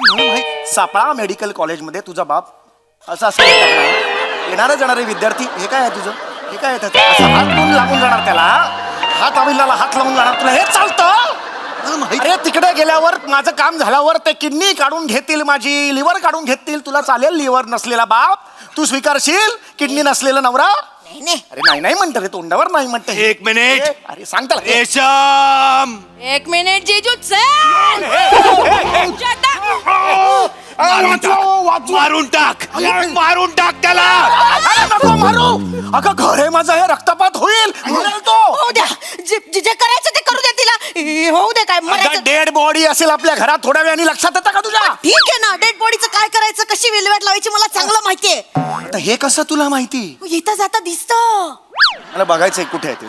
सापळा मेडिकल कॉलेजमध्ये तुझा बाप असं येणारे जाणारे विद्यार्थी हे काय आहे तुझं हे काय आहे असं हात लावून लागून जाणार त्याला हात अभिलाला हात लावून जाणार तुला हे चालतं? अरे तिकडे गेल्यावर माझं काम झाल्यावर ते किडनी काढून घेतील माझी लिव्हर काढून घेतील तुला चालेल लिव्हर नसलेला बाप तू स्वीकारशील किडनी नसलेला नवरा? अरे नाही नाही म्हणतं रे तोंडावर नाही म्हणतं. एक मिनिट. अरे सांगता रेशम एक मिनिट जीजू चल मारून टाक मारून टाक त्याला. अरे नको मारू अगं घर आहे माझं हे रक्तपात होईल तो होऊ द्या जे करायचं ते करू द्या तिला होऊ दे काय मरायचं डेड बॉडी असेल आपल्या घरात थोड्या वेळाने लक्षात येतं का तुझ्या? ठीक आहे ना डेड बॉडीचं काय करायचं कशी विल्हेवाट लावायची मला चांगलं माहितीये आता हे कसं तुला माहिती? येता जाता दिसत मला बघायचंय कुठे आहे ते.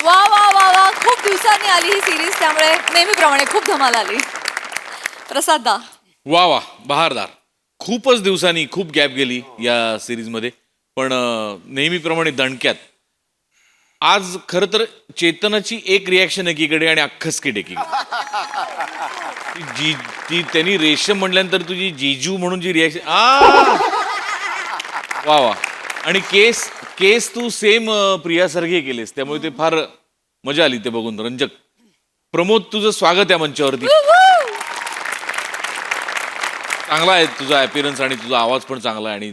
वा वा वा वा खूप दिवसांनी आली ही सिरीज त्यामुळे नेहमीप्रमाणे खूप धमाल आली. प्रसाद दा. वा वा बहारदार. खूपच दिवसांनी खूप गॅप गेली या सिरीजमध्ये पण नेहमीप्रमाणे दणक्यात. आज खरं तर चेतनाची एक रिॲक्शन एकीकडे आणि अख्खं स्किट एकीकडे. ती त्यांनी रेशम म्हटल्यानंतर तुझी जीजू म्हणून जी रिॲक्शन वा वा. आणि केस तू सेम प्रियासारखे केलेस त्यामुळे ते फार मजा आली ते बघून रंजक. प्रमोद तुझं स्वागत आहे मंचावरती. चांगला आहे तुझा अपीरन्स आणि तुझा आवाज पण चांगला आहे आणि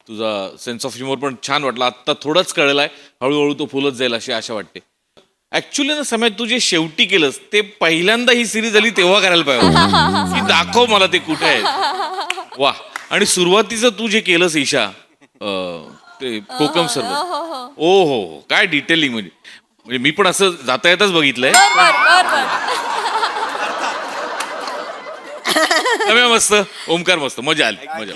तुझा सेन्स ऑफ ह्युमर पण छान वाटला. आत्ता थोडंच कळलं आहे हळूहळू तो फुलत जाईल अशी आशा वाटते. ऍक्च्युली ना समय तू जे शेवटी केलंस ते पहिल्यांदा ही सिरीज आली तेव्हा करायला पाहिजे की दाखव मला ते कुठे आहे. वा. आणि सुरुवातीचं तू जे केलंस ईशा ते कोकम सर्व ओ हो काय डिटेलिंग म्हणजे मी पण असं जाता येताच बघितलंय. मस्त ओमकार मस्त मजा आली मजा.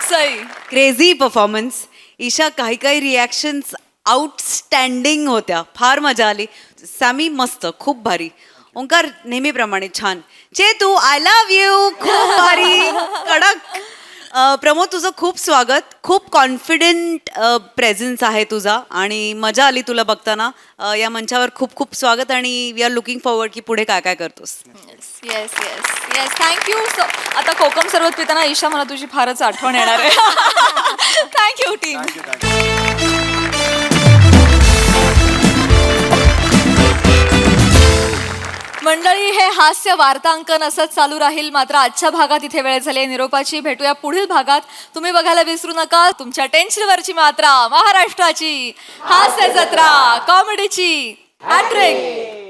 सई. Crazy performance. ईशा काही काही रिॲक्शन्स आउटस्टँडिंग होत्या फार मजा आली. सॅमी मस्त खूप भारी. ओंकार नेहमीप्रमाणे छान. चेतू आय लव्ह यू खूप भारी कडक. प्रमोद तुझं खूप स्वागत. खूप कॉन्फिडेंट प्रेझेन्स आहे तुझा आणि मजा आली तुला बघताना. या मंचावर खूप खूप स्वागत आणि वी आर लुकिंग फॉरवर्ड की पुढे काय काय करतोस. Yes yes yes thank you. आता कोकम सरबत पिताना ईशा मला तुझी फारच आठवण येणार आहे. Thank you team. मंडळी हे हास्य वार्तांकन असंच चालू राहील मात्र आजच्या भागात इथे वेळ झाली निरोपाची. भेटूया पुढील भागात. तुम्ही बघायला विसरू नका तुमच्या टेन्शनवरची मात्रा महाराष्ट्राची हास्य जत्रा कॉमेडीची हॅट्रिक.